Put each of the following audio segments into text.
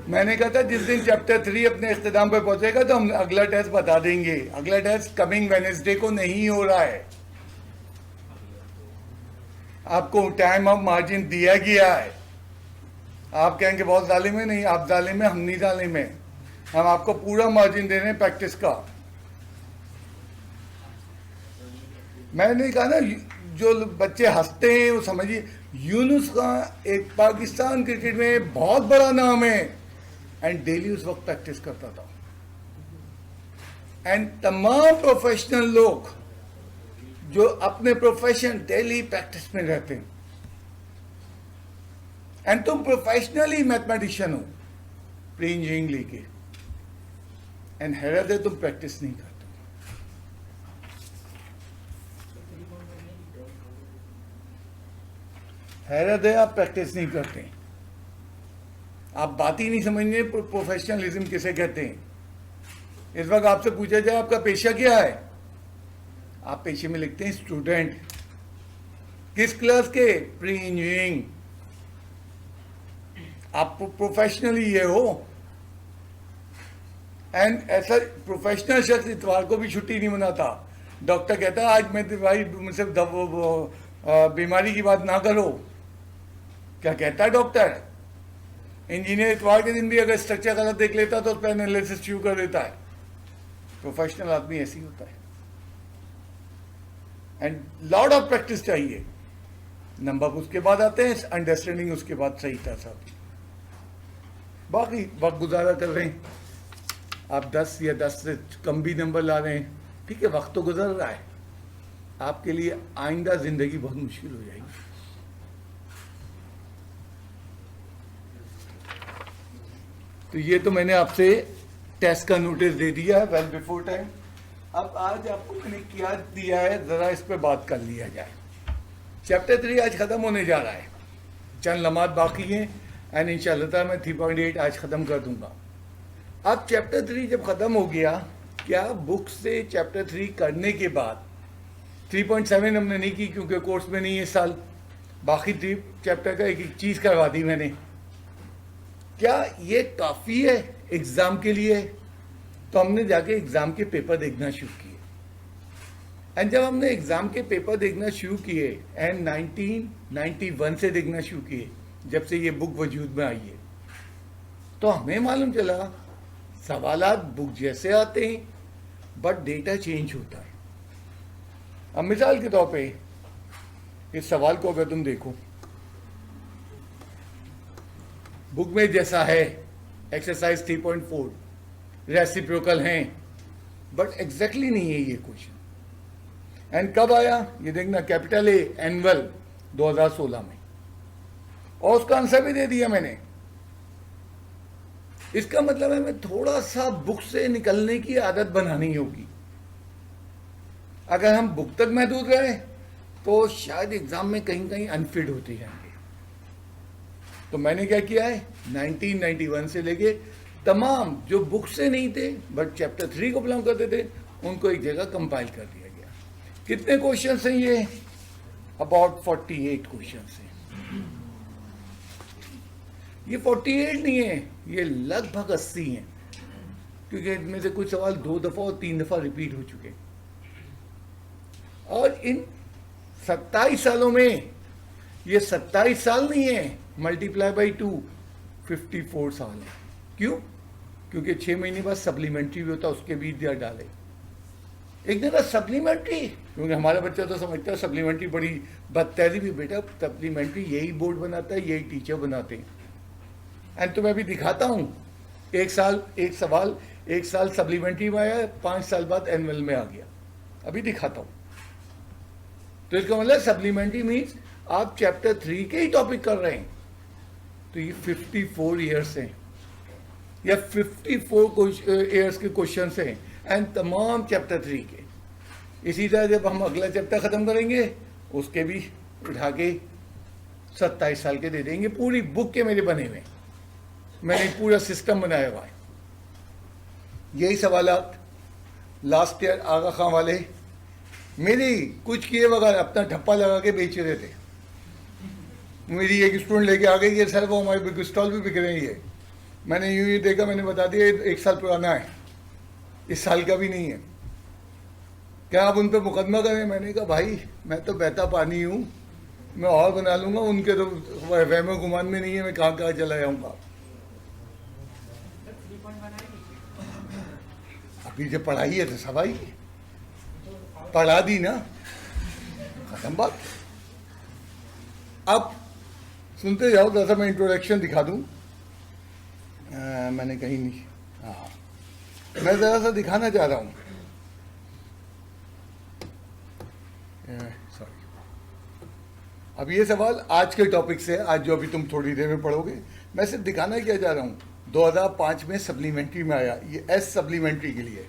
मैंने कहा था जिस दिन चैप्टर 3 अपने इख्तिताम पे पहुंचेगा तो हम अगला टेस्ट बता देंगे। अगला टेस्ट कमिंग वेडनेसडे को नहीं हो रहा है, आपको टाइम ऑफ मार्जिन दिया गया है। आप कहेंगे बहुत जालिम है, नहीं आप जालिम है, हम नहीं जालिम है, हम आपको पूरा मार्जिन दे रहे हैं प्रैक्टिस का। मैंने कहा ना, जो बच्चे हंसते हैं वो समझिए यूनुस का एक पाकिस्तान क्रिकेट में बहुत बड़ा नाम है, एंड डेली उस वक्त प्रैक्टिस करता था। एंड तमाम प्रोफेशनल लोग जो अपने प्रोफेशन डेली प्रैक्टिस में रहते हैं, एंड तुम प्रोफेशनली मैथमेटिशियन हो प्री इंजीनियरिंग लेके, एंड हैरत है तुम प्रैक्टिस नहीं करते। हैरत है आप प्रैक्टिस नहीं करते, आप बात ही नहीं समझते प्रोफेशनलिज्म किसे कहते हैं। इस वक्त आपसे पूछा जाए आपका पेशा क्या है, आप पेशे में लिखते हैं स्टूडेंट। किस क्लास के? Pre engineering. आप प्रोफेशनली ये हो। एंड ऐसा प्रोफेशनल शख्स इतवार को भी छुट्टी नहीं मनाता। डॉक्टर कहता है आज मैं भाई मुझसे बीमारी की बात ना करो। क्या कहता है डॉक्टर? इंजीनियर इतवार के दिन भी अगर स्ट्रक्चर गलत देख लेता तो उस पर एनालिसिस शुरू कर देता है। प्रोफेशनल आदमी ऐसी होता है, एंड लॉट ऑफ प्रैक्टिस चाहिए। नंबर उसके बाद आते हैं, अंडरस्टैंडिंग उसके बाद सही था सब। बाकी वक्त गुजारा कर रहे हैं, आप 10 या 10 से कम भी नंबर ला रहे हैं, ठीक है, वक्त तो गुजर रहा है। आपके लिए आइंदा जिंदगी बहुत मुश्किल हो जाएगी। तो ये तो मैंने आपसे टेस्ट का नोटिस दे दिया है वेल बिफोर टाइम। अब आज आपको मैंने क्या दिया है, जरा इस पे बात कर लिया जाए। चैप्टर 3 आज खत्म होने जा रहा है, चंद लम्हात बाकी हैं, एंड इंशाल्लाह मैं 3.8 आज खत्म कर दूंगा। अब चैप्टर 3 जब खत्म हो गया, क्या बुक से चैप्टर 3 करने के बाद 3.7 हमने नहीं की क्योंकि कोर्स में नहीं है इस साल, बाकी 3 चैप्टर का एक एक चीज करवा दी मैंने। क्या ये काफी है एग्जाम के लिए? तो हमने जाके एग्जाम के पेपर देखना शुरू किए, एंड जब हमने एग्जाम के पेपर देखना शुरू किए, एंड 1991 से देखना शुरू किए, जब से ये बुक वजूद में आई है, तो हमें मालूम चला सवालात बुक जैसे आते हैं बट डेटा चेंज होता है। अब मिसाल के तौर पे इस सवाल को अगर तुम देखो, बुक में जैसा है एक्सरसाइज 3.4 रेसिप्रोकल हैं, बट एग्जैक्टली नहीं है ये क्वेश्चन। एंड कब आया ये देखना, कैपिटल ए एनुअल 2016 में, और उसका आंसर भी दे दिया मैंने। इसका मतलब है मैं थोड़ा सा बुक से निकलने की आदत बनानी होगी। अगर हम बुक तक महदूद रहे तो शायद एग्जाम में कहीं कहीं अनफिट होते जाएंगे। तो मैंने क्या किया है, 1991 से लेके तमाम जो बुक से नहीं थे बट चैप्टर 3 को बिलोंग करते थे, उनको एक जगह कंपाइल कर दिया गया। कितने क्वेश्चन हैं ये? अबाउट 48 क्वेश्चन हैं। ये 48 नहीं है, ये लगभग 80 हैं, क्योंकि इनमें से कुछ सवाल 2 दफा और 3 दफा रिपीट हो चुके। और इन 27 सालों में, ये 27 साल नहीं है, मल्टीप्लाई बाई 2 54 साल है। क्यों? क्योंकि 6 महीने बाद सप्लीमेंट्री भी होता है, उसके बीच दिया डाले। एक दिन सप्लीमेंट्री, क्योंकि हमारा बच्चा तो समझता है सप्लीमेंट्री बड़ी बदतहजी भी, बेटा सप्लीमेंट्री यही बोर्ड बनाता है, यही टीचर बनाते हैं। एंड तो मैं भी दिखाता हूँ, एक साल सप्लीमेंट्री में आया, 5 साल बाद एनुअल में आ गया, अभी दिखाता हूँ। तो इसका मतलब सप्लीमेंट्री मीन्स आप चैप्टर 3 के ही टॉपिक कर रहे हैं। तो ये 54 ईयर्स हैं या 54 ईयर्स के क्वेश्चन हैं, एंड तमाम चैप्टर 3 के। इसी तरह जब हम अगला चैप्टर खत्म करेंगे उसके भी उठा के 27 साल के दे देंगे, पूरी बुक के मेरे बने हुए। मैंने पूरा सिस्टम बनाया हुआ है। यही सवालात लास्ट ईयर आगा खां वाले मेरी कुछ किए बगैर अपना ठप्पा लगा के बेच रहे थे। मेरी एक स्टूडेंट लेके आ गई है, सर वो हमारे बुक स्टॉल भी बिक रही है। मैंने यूं ही देखा, मैंने बता दिया ये 1 साल पुराना है, इस साल का भी नहीं है, क्या आप उन पर मुकदमा करें? मैंने कहा भाई मैं तो बहता पानी हूँ, मैं और बना लूंगा, उनके तो वहमो गुमान में नहीं है मैं कहाँ कहाँ चला जाऊंगा। अभी जब पढ़ाई है तो सब आई, पढ़ा दी ना, खत्म बात। अब सुनते जाओ, जैसा मैं इंट्रोडक्शन दिखा दूं। मैंने कहीं नहीं, हाँ मैं जरा सा दिखाना चाह रहा हूँ, सॉरी। अब ये सवाल आज के टॉपिक से, आज जो अभी तुम थोड़ी देर में पढ़ोगे, मैं सिर्फ दिखाना क्या चाह रहा हूँ। 2005 में सप्लीमेंट्री में आया, ये एस सप्लीमेंट्री के लिए,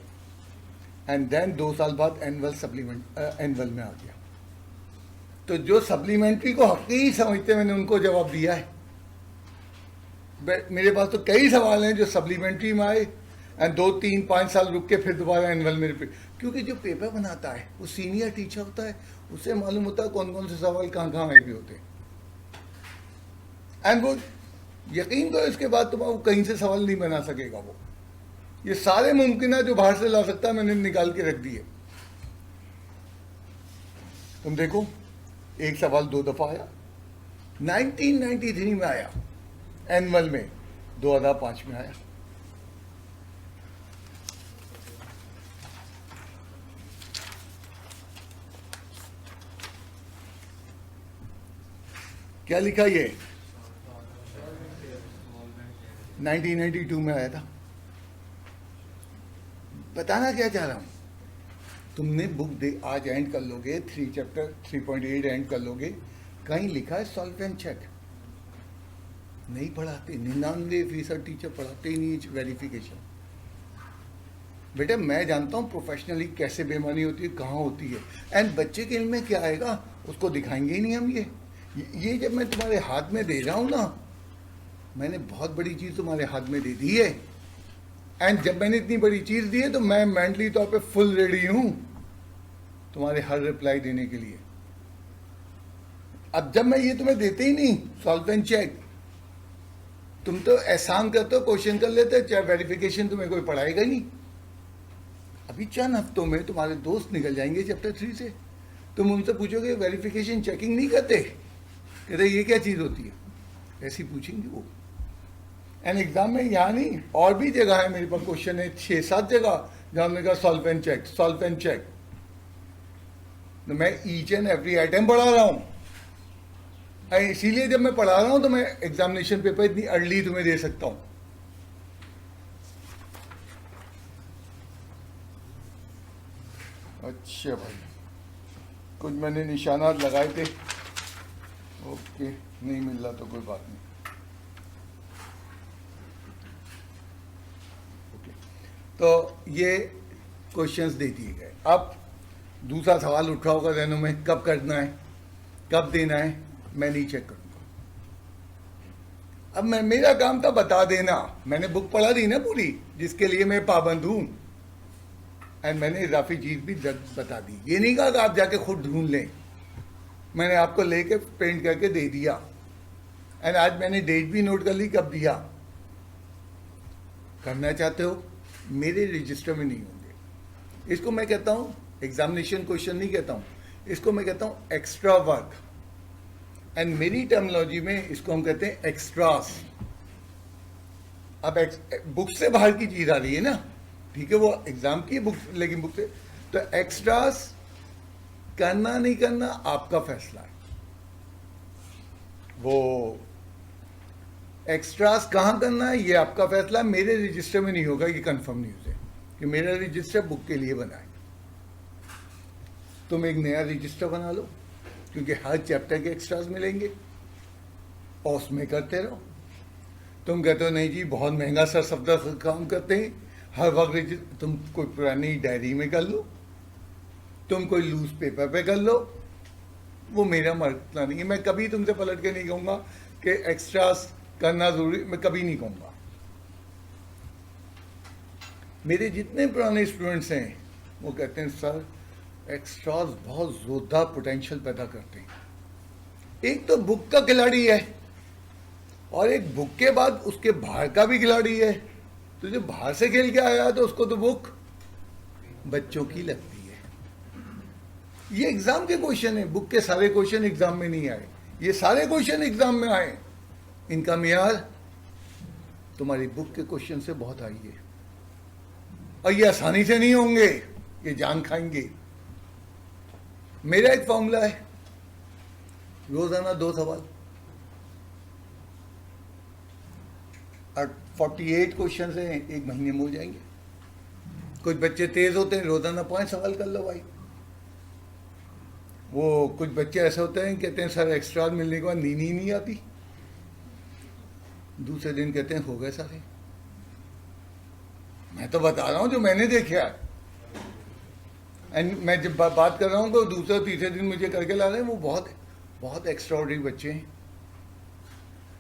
एंड देन 2 साल बाद एनुअल में आ गया। तो जो सप्लीमेंट्री को हकीकी समझते मैंने उनको जवाब दिया है। मेरे पास तो कई सवाल हैं जो सप्लीमेंट्री में आए एंड 2, 3, 5 साल रुक के फिर दोबारा एनुअल में रिपीट, क्योंकि जो पेपर बनाता है वो सीनियर टीचर होता है, उससे मालूम होता है कौन कौन से सवाल कहाँ कहाँ आए भी होते हैं। एंड वो यकीन करो इसके बाद वो कहीं से सवाल नहीं बना सकेगा। वो ये सारे मुमकिन है जो बाहर से ला सकता है, मैंने निकाल के रख दिए। तुम देखो, एक सवाल 2 दफा आया, 1993 में आया एनुअल में, 2005 में आया। क्या लिखा ये? 1992 में आया था। बताना क्या चाह रहा हूं, तुमने बुक दे आज एंड कर लोगे, 3 चैप्टर 3.8 एंड कर लोगे, कहीं लिखा है सॉल्व एंड चेक? नहीं पढ़ाते, 99% टीचर पढ़ाते ही नहीं वेरिफिकेशन। बेटा मैं जानता हूँ प्रोफेशनली कैसे बेईमानी होती है, कहाँ होती है, एंड बच्चे के इल्म में क्या आएगा उसको दिखाएंगे ही नहीं हम। ये जब मैं तुम्हारे हाथ में दे रहा हूँ ना, मैंने बहुत बड़ी चीज़ तुम्हारे हाथ में दे दी है, एंड जब मैंने इतनी बड़ी चीज़ दी है तो मैं मेंटली तौर पे फुल रेडी हूँ तुम्हारे हर रिप्लाई देने के लिए। अब जब मैं ये तुम्हें देते ही नहीं सॉल्व एंड चेक, तुम तो एहसान करते हो, क्वेश्चन कर लेते हो, चाहे वेरिफिकेशन तुम्हें कोई पढ़ाएगा ही नहीं। अभी चंद हफ्तों में तुम्हारे दोस्त निकल जाएंगे चैप्टर 3 से, तुम उनसे पूछोगे वेरिफिकेशन चेकिंग नहीं करते? कहते ये क्या चीज़ होती है? ऐसी पूछेंगे वो। एंड एग्जाम में यहाँ नहीं, और भी जगह है मेरे पास क्वेश्चन है 6-7 जगह जहाँ हमने कहा solve and check, solve and check. तो मैं ईच एंड एवरी आइटम पढ़ा रहा हूँ, इसीलिए जब मैं पढ़ा रहा हूँ तो मैं एग्जामिनेशन पेपर इतनी अर्ली तुम्हें दे सकता हूँ। अच्छा भाई, कुछ मैंने निशानात लगाए थे, ओके नहीं मिल रहा तो कोई बात नहीं। ओके, तो ये क्वेश्चंस दे दिए गए। अब दूसरा सवाल उठा होगा जहनों में, कब करना है, कब देना है, मैं नहीं चेक करूंगा। अब मेरा काम था बता देना, मैंने बुक पढ़ा दी ना पूरी, जिसके लिए मैं पाबंद हूं, एंड मैंने इजाफी चीज भी बता दी। ये नहीं कहा कि आप जाके खुद ढूंढ लें, मैंने आपको लेके पेंट करके दे दिया, एंड आज मैंने डेट भी नोट कर ली कब दिया। करना चाहते हो, मेरे रजिस्टर में नहीं होंगे। इसको मैं कहता हूं एग्जामिनेशन क्वेश्चन नहीं कहता हूं, इसको मैं कहता हूं एक्स्ट्रा वर्क, एंड मेरी टर्मिनोलॉजी में इसको हम कहते हैं एक्स्ट्रास। अब बुक से बाहर की चीज आ रही है ना, ठीक है, वो एग्जाम की बुक, लेकिन बुक से तो एक्स्ट्रास करना नहीं करना आपका फैसला है। वो एक्स्ट्रास कहाँ करना है ये आपका फैसला है, मेरे रजिस्टर में नहीं होगा। ये कंफर्म न्यूज़ है कि मेरा रजिस्टर बुक के लिए बना है। तुम एक नया रजिस्टर बना लो, क्योंकि हर चैप्टर के एक्स्ट्रास मिलेंगे, और उसमें करते रहो। तुम कहते हो नहीं जी बहुत महंगा सर सफ्दा काम करते हैं, हर वक्त तुम कोई पुरानी डायरी में कर लो, तुम कोई लूज पेपर पे कर लो, वो मेरा मसला नहीं है। मैं कभी तुमसे पलट के नहीं कहूँगा कि एक्स्ट्रास करना जरूरी, मैं कभी नहीं कहूँगा। मेरे जितने पुराने स्टूडेंट्स हैं वो कहते हैं सर एक्स्ट्रास बहुत जोरदार पोटेंशियल पैदा करते हैं। एक तो बुक का खिलाड़ी है, और एक बुक के बाद उसके बाहर का भी खिलाड़ी है, तो जो बाहर से खेल के आया तो उसको तो बुक बच्चों की लगती है। ये एग्जाम के क्वेश्चन है, बुक के सारे क्वेश्चन एग्जाम में नहीं आए, ये सारे क्वेश्चन एग्जाम में आए। इनका मियार तुम्हारी बुक के क्वेश्चन से बहुत हाई है, और ये आसानी से नहीं होंगे, ये जान खाएंगे। मेरा एक फॉर्मूला है, रोजाना 2 सवाल और 48 क्वेश्चन हैं, 1 महीने में हो जाएंगे। कुछ बच्चे तेज होते हैं, रोजाना 5 सवाल कर लो भाई। वो कुछ बच्चे ऐसे होते हैं, कहते हैं सर एक्स्ट्रा मिलने के बाद नींद ही नहीं आती, दूसरे दिन कहते हैं हो गए सारे। मैं तो बता रहा हूं जो मैंने देखा है, एंड मैं जब बात कर रहा हूं तो दूसरे तीसरे दिन मुझे करके ला रहे हैं, वो बहुत बहुत एक्स्ट्राऑर्डिनरी बच्चे हैं,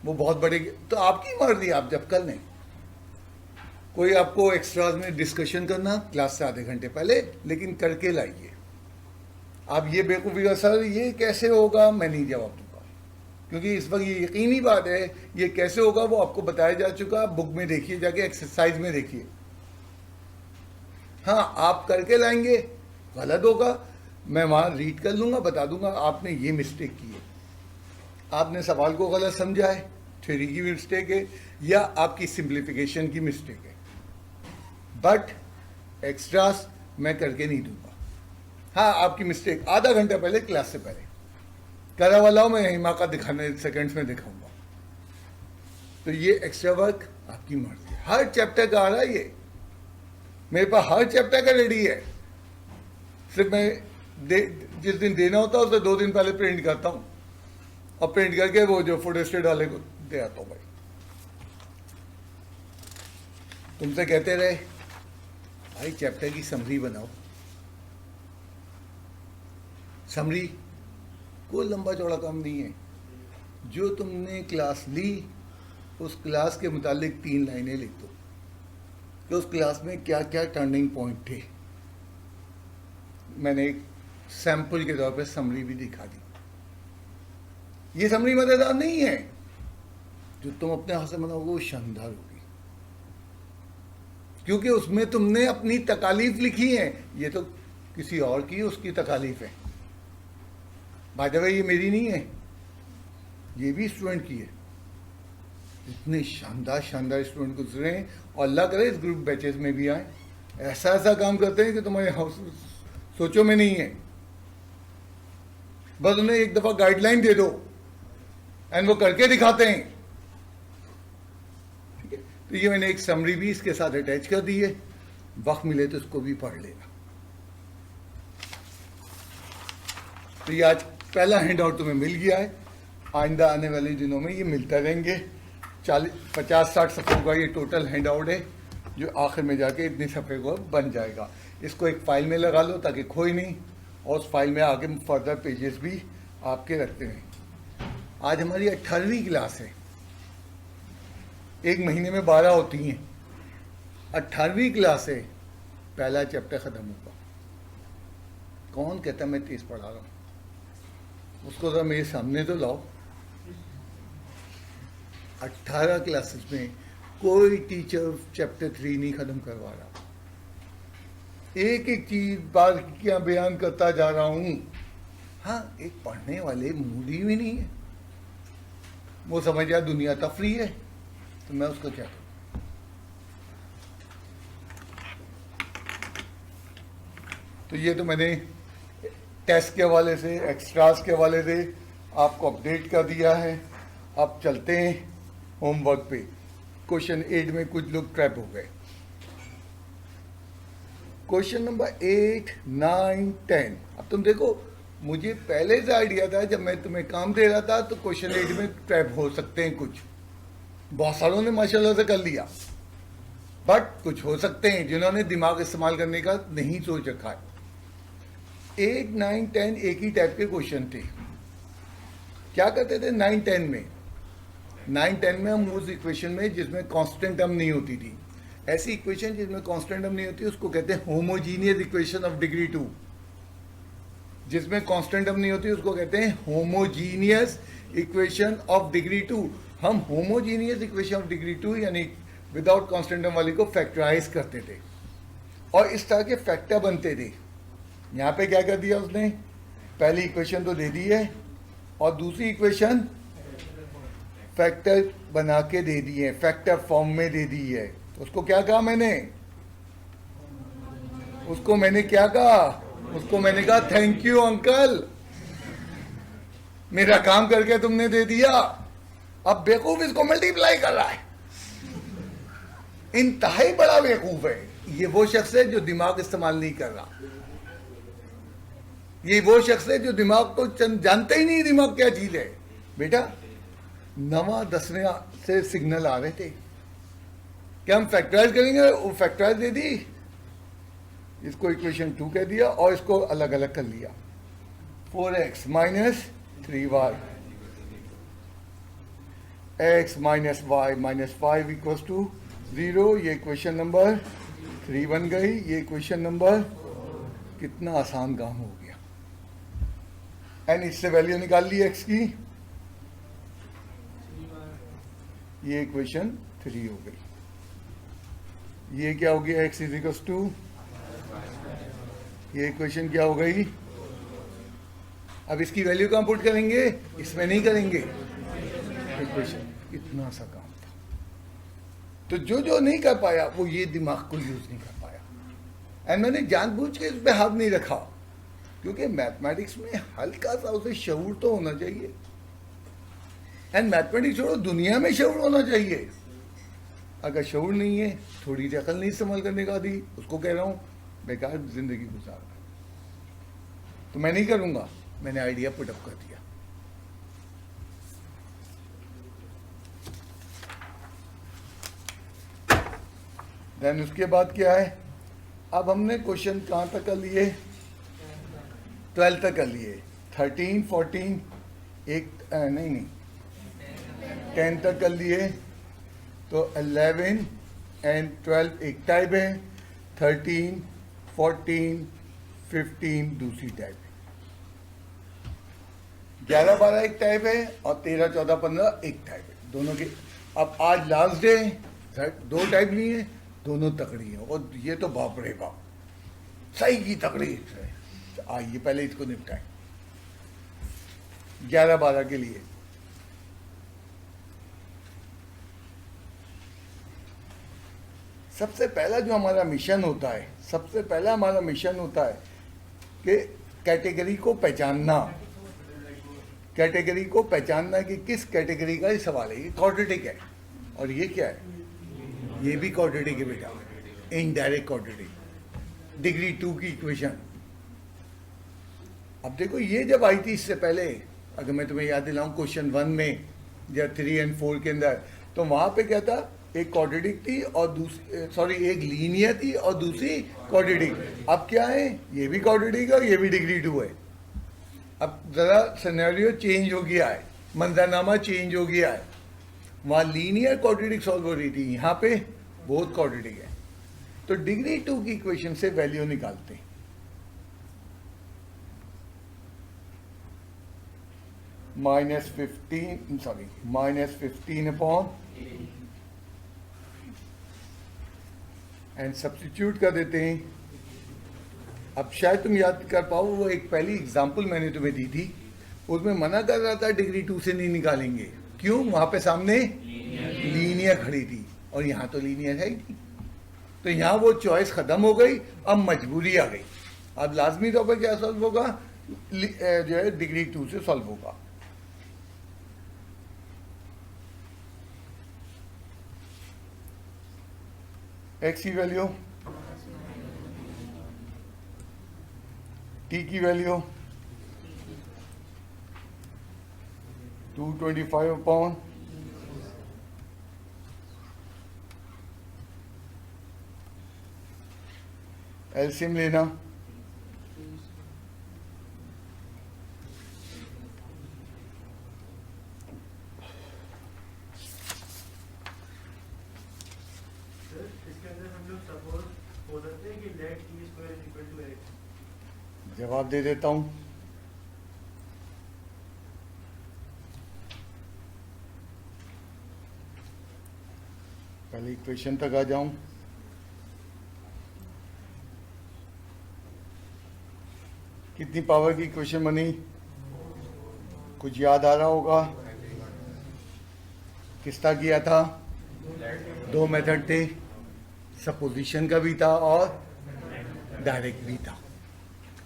वो बहुत बड़े। तो आपकी मर्जी, आप जब कर लें। कोई आपको एक्स्ट्राज में डिस्कशन करना क्लास से आधे घंटे पहले, लेकिन करके लाइए। आप ये बेवकूफ़ी का सर ये कैसे होगा, मैं नहीं जवाब दूंगा, क्योंकि इस वक्त ये यकीनी बात है, ये कैसे होगा वो आपको बताया जा चुका। बुक में देखिए, जाके एक्सरसाइज में देखिए। हाँ, आप करके लाएंगे, गलत होगा, मैं वहाँ रीड कर लूँगा, बता दूंगा आपने ये मिस्टेक की है, आपने सवाल को गलत समझा है, थ्योरी की मिस्टेक है, या आपकी सिंप्लीफिकेशन की मिस्टेक है। बट एक्स्ट्रास मैं करके नहीं दूंगा। हाँ, आपकी मिस्टेक आधा घंटा पहले क्लास से पहले करा वाला हूँ, मैं हिमा का दिखाने सेकंड्स में दिखाऊंगा। तो ये एक्स्ट्रा वर्क आपकी मर्जी, हर चैप्टर का आ रहा है, ये मेरे पास हर चैप्टर का रेडी है। सिर्फ मैं जिस दिन देना होता है उससे 2 दिन पहले प्रिंट करता हूँ, और प्रिंट करके वो जो फोटोस्टेट वाले को दे आता हूँ। भाई तुमसे कहते रहे भाई चैप्टर की समरी बनाओ, समरी कोई लंबा चौड़ा काम नहीं है। जो तुमने क्लास ली उस क्लास के मुतालिक 3 लाइनें लिख दो कि उस क्लास में क्या क्या टर्निंग पॉइंट थे। मैंने एक सैंपल के तौर पे समरी भी दिखा दी। ये समरी मजेदार नहीं है, जो तुम अपने हाथ से बनाओगे वो शानदार होगी, क्योंकि उसमें तुमने अपनी तकालीफ लिखी है। ये तो किसी और की उसकी तकालीफ है। बाय द वे ये मेरी नहीं है, ये भी स्टूडेंट की है। इतने शानदार शानदार स्टूडेंट गुजरे हैं, और अल्लाह करे इस ग्रुप बैचेस में भी आए। ऐसा ऐसा काम करते हैं कि तुम्हारे हाउस सोचो में नहीं है। बस उन्हें एक दफा गाइडलाइन दे दो एंड वो करके दिखाते हैं। ठीक है, तो ये मैंने एक समरी भी इसके साथ अटैच कर दी है, वक्त मिले तो इसको भी पढ़ लेना। तो ये आज पहला हैंड आउट तुम्हें मिल गया है, आइंदा आने वाले दिनों में ये मिलता रहेंगे। 50-60 सफ़ों का ये टोटल हैंड आउट है, जो आखिर में जाके इतनी सफ़े को बन जाएगा। इसको एक फ़ाइल में लगा लो ताकि खोए नहीं, और उस फाइल में आगे फर्दर पेजेस भी आपके रखते हैं। आज हमारी 18वीं क्लास है, 1 महीने में 12 होती हैं। 18वीं क्लास है, पहला चैप्टर ख़त्म होगा। कौन कहता मैं तेज़ पढ़ा रहा हूँ, उसको ज़रा मेरे सामने तो लाओ। 18 क्लासेस में कोई टीचर चैप्टर 3 नहीं ख़त्म करवा रहा। एक एक चीज़ बारीकियाँ बयान करता जा रहा हूँ। हाँ, एक पढ़ने वाले मूडी भी नहीं है, वो समझ जाए दुनिया तफरी है, तो मैं उसको क्या करूँ। तो ये तो मैंने टेस्ट के हवाले से, एक्स्ट्रास के हवाले से आपको अपडेट कर दिया है। अब चलते हैं होमवर्क पे। क्वेश्चन 8 में कुछ लोग ट्रैप हो गए। Question number 8, 9, 10। अब तुम देखो, मुझे पहले से आइडिया था, जब मैं तुम्हें काम दे रहा था तो क्वेश्चन 8 में ट्रैप हो सकते हैं कुछ। बहुत सारों ने माशाल्लाह से कर लिया, बट कुछ हो सकते हैं जिन्होंने दिमाग इस्तेमाल करने का नहीं सोच रखा है। 8, 9, 10 एक ही टाइप के क्वेश्चन थे। क्या करते थे 9, 10 में? 9, 10 में हम उस इक्वेशन में जिसमें कांस्टेंट टर्म नहीं होती थी, ऐसी इक्वेशन जिसमें कांस्टेंट टर्म नहीं होती उसको कहते हैं होमोजीनियस इक्वेशन ऑफ डिग्री 2। जिसमें कांस्टेंट टर्म नहीं होती उसको कहते हैं होमोजीनियस इक्वेशन ऑफ डिग्री 2। हम होमोजीनियस इक्वेशन ऑफ डिग्री 2 यानी विदाउट कांस्टेंट टर्म वाली को फैक्टराइज करते थे और इस तरह के फैक्टर बनते थे। यहाँ पे क्या कर दिया उसने, पहली इक्वेशन तो दे दी है और दूसरी इक्वेशन फैक्टर बना के दे दी है, फैक्टर फॉर्म में दे दी है। उसको क्या कहा मैंने, उसको मैंने क्या कहा, उसको मैंने कहा थैंक यू अंकल, मेरा काम करके तुमने दे दिया। अब बेवकूफ इसको मल्टीप्लाई कर रहा है, इंतहाई बड़ा बेवकूफ है। ये वो शख्स है जो दिमाग इस्तेमाल नहीं कर रहा, ये वो शख्स है जो दिमाग को जानते ही नहीं दिमाग क्या चीज है। बेटा 9-10 से सिग्नल आ रहे थे कि हम फैक्टराइज करेंगे, वो फैक्टराइज दे दी, इसको इक्वेशन 2 कह दिया और इसको अलग अलग कर लिया। 4x minus 3y x minus y minus 5 equals to 0। ये इक्वेशन नंबर 3 बन गई, ये इक्वेशन नंबर, कितना आसान काम हो गया। एंड इससे वैल्यू निकाल ली x की, ये इक्वेशन 3 हो गई। ये क्या हो गया, x इज इक्वल्स टू, ये इक्वेशन क्या हो गई। अब इसकी वैल्यू कहां पुट करेंगे, इसमें नहीं करेंगे, इक्वेशन। इतना सा काम था। तो जो जो नहीं कर पाया वो ये दिमाग को यूज नहीं कर पाया। एंड मैंने जानबूझ के इस पे हाथ नहीं रखा, क्योंकि मैथमेटिक्स में हल्का सा उसे शऊर तो होना चाहिए। एंड मैथमेटिक्स छोड़ो, दुनिया में शऊर होना चाहिए। अगर शऊर नहीं है, थोड़ी सी अकल नहीं इस्तेमाल करने का दी, उसको कह रहा हूं बेकार जिंदगी गुजार रहा है। तो मैं नहीं करूंगा, मैंने आइडिया पुट अप कर दिया। देन उसके बाद क्या है, अब हमने क्वेश्चन कहां तक कर लिए, 12 तक कर लिए। 13, 14 एक नहीं 10 तक कर लिए। तो 11 एंड 12 एक टाइप है, 13, 14, 15 दूसरी टाइप है, 11, 12 एक टाइप है और 13, 14, 15 एक टाइप है, दोनों के। अब आज लास्ट डे, 2 टाइप लिए, दोनों तकड़ी है। और ये तो बाप रे बाप, सही की तकड़ी है। आइए पहले इसको निपटाएं 11, 12 के लिए। सबसे पहला जो हमारा मिशन होता है, सबसे पहला हमारा मिशन होता है कि कैटेगरी को पहचानना, कैटेगरी को पहचानना कि किस कैटेगरी का ये सवाल है। ये क्वाड्रेटिक है और ये क्या है, ये भी क्वाड्रेटिक है बेटा, इनडायरेक्ट क्वाड्रेटिक, डिग्री 2 की इक्वेशन। अब देखो ये जब आई थी इससे पहले, अगर मैं तुम्हें याद दिलाऊं क्वेश्चन 1 में या 3 और 4 के अंदर, तो वहां पे क्या था, एक क्वाड्रेटिक थी और दूसरी, सॉरी एक लीनियर थी और दूसरी क्वाड्रेटिक। अब क्या है, ये भी क्वाड्रेटिक है और ये भी डिग्री 2 है। अब जरा सिनेरियो चेंज हो गया है, मंजरनामा चेंज हो गया है। वहां लीनियर क्वाड्रेटिक सॉल्व हो रही थी, यहाँ पे बहुत क्वाड्रेटिक है। तो डिग्री 2 की इक्वेशन से वैल्यू निकालते हैं। -15 अपॉन एंड सब्स्टिट्यूट कर देते हैं। अब शायद तुम याद कर पाओ, वो एक पहली एग्जांपल मैंने तुम्हें दी थी, उसमें मना कर रहा था डिग्री 2 से नहीं निकालेंगे। क्यों, वहां पे सामने लीनियर खड़ी थी और यहां तो लीनियर है ही नहीं। तो यहां वो चॉइस खत्म हो गई, अब मजबूरी आ गई। अब लाजमी तौर पर क्या सॉल्व होगा, जो है डिग्री 2 से सॉल्व होगा। एक्स की वैल्यू, टी की वैल्यू 225 अपॉन एलसीएम लेना, जवाब दे देता हूं। पहले इक्वेशन तक आ जाऊं। कितनी पावर की इक्वेशन बनी? कुछ याद आ रहा होगा? किसका किया था? दो मेथड थे, सपोजिशन का भी था और डायरेक्ट भी था।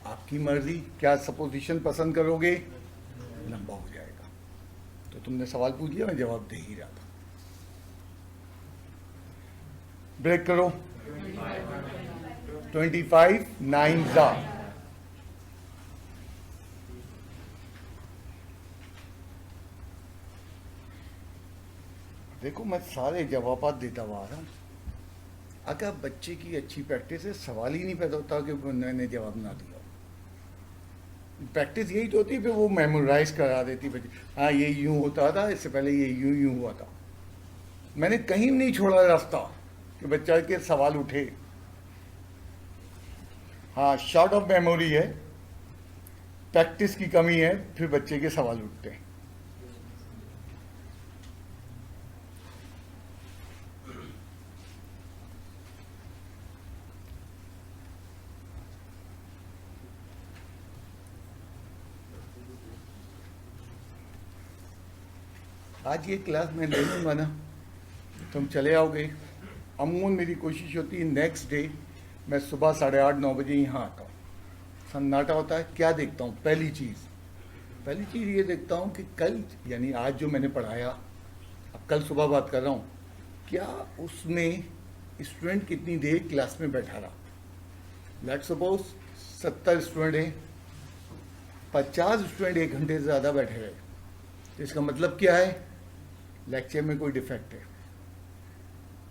आपकी मर्जी, क्या सपोजिशन पसंद करोगे? लंबा हो जाएगा। तो तुमने सवाल पूछ लिया, मैं जवाब दे ही रहा था। ब्रेक करो। 25 9 जा। देखो मैं सारे जवाब देता हुआ आ रहा हूं। अगर बच्चे की अच्छी प्रैक्टिस है, सवाल ही नहीं पैदा होता कि मैंने जवाब ना दिया। प्रैक्टिस यही तो होती है, फिर वो मेमोराइज करा देती बच्चे। हाँ ये यूं होता था, इससे पहले ये यूं यूं हुआ था। मैंने कहीं नहीं छोड़ा रास्ता कि बच्चा के सवाल उठे। हाँ, शॉर्ट ऑफ मेमोरी है, प्रैक्टिस की कमी है, फिर बच्चे के सवाल उठते हैं। आज ये क्लास मैं ले लूँगा ना, तुम चले आओगे। अमूमन मेरी कोशिश होती है नेक्स्ट डे मैं सुबह 8:30 9 बजे यहाँ आता हूँ। सन्नाटा होता है। क्या देखता हूँ? पहली चीज़ ये देखता हूँ कि कल, यानी आज जो मैंने पढ़ाया, अब कल सुबह बात कर रहा हूँ, क्या उसमें स्टूडेंट कितनी देर क्लास में बैठा रहा। लेट्स सपोज 70 स्टूडेंट हैं, 50 स्टूडेंट 1 घंटे से ज़्यादा बैठे रहे, तो इसका मतलब क्या है? लेक्चर में कोई डिफेक्ट है।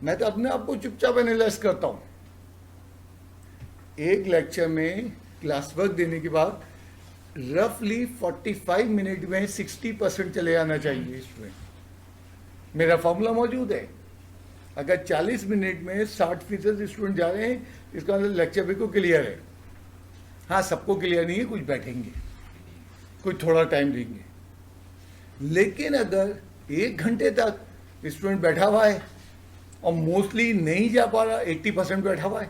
मैं तो अपने आप को चुपचाप एनालाइज करता हूं। एक लेक्चर में क्लास वर्क देने के बाद रफली 45 मिनट में 60% चले आना चाहिए स्टूडेंट। मेरा फॉर्मूला मौजूद है। अगर 40 मिनट में 60% स्टूडेंट जा रहे हैं, इसका मतलब लेक्चर बिल्कुल क्लियर है। हाँ, सबको क्लियर नहीं है, कुछ बैठेंगे, कुछ थोड़ा टाइम देंगे। लेकिन अगर 1 घंटे तक स्टूडेंट बैठा हुआ है और मोस्टली नहीं जा पा रहा, 80% बैठा हुआ है,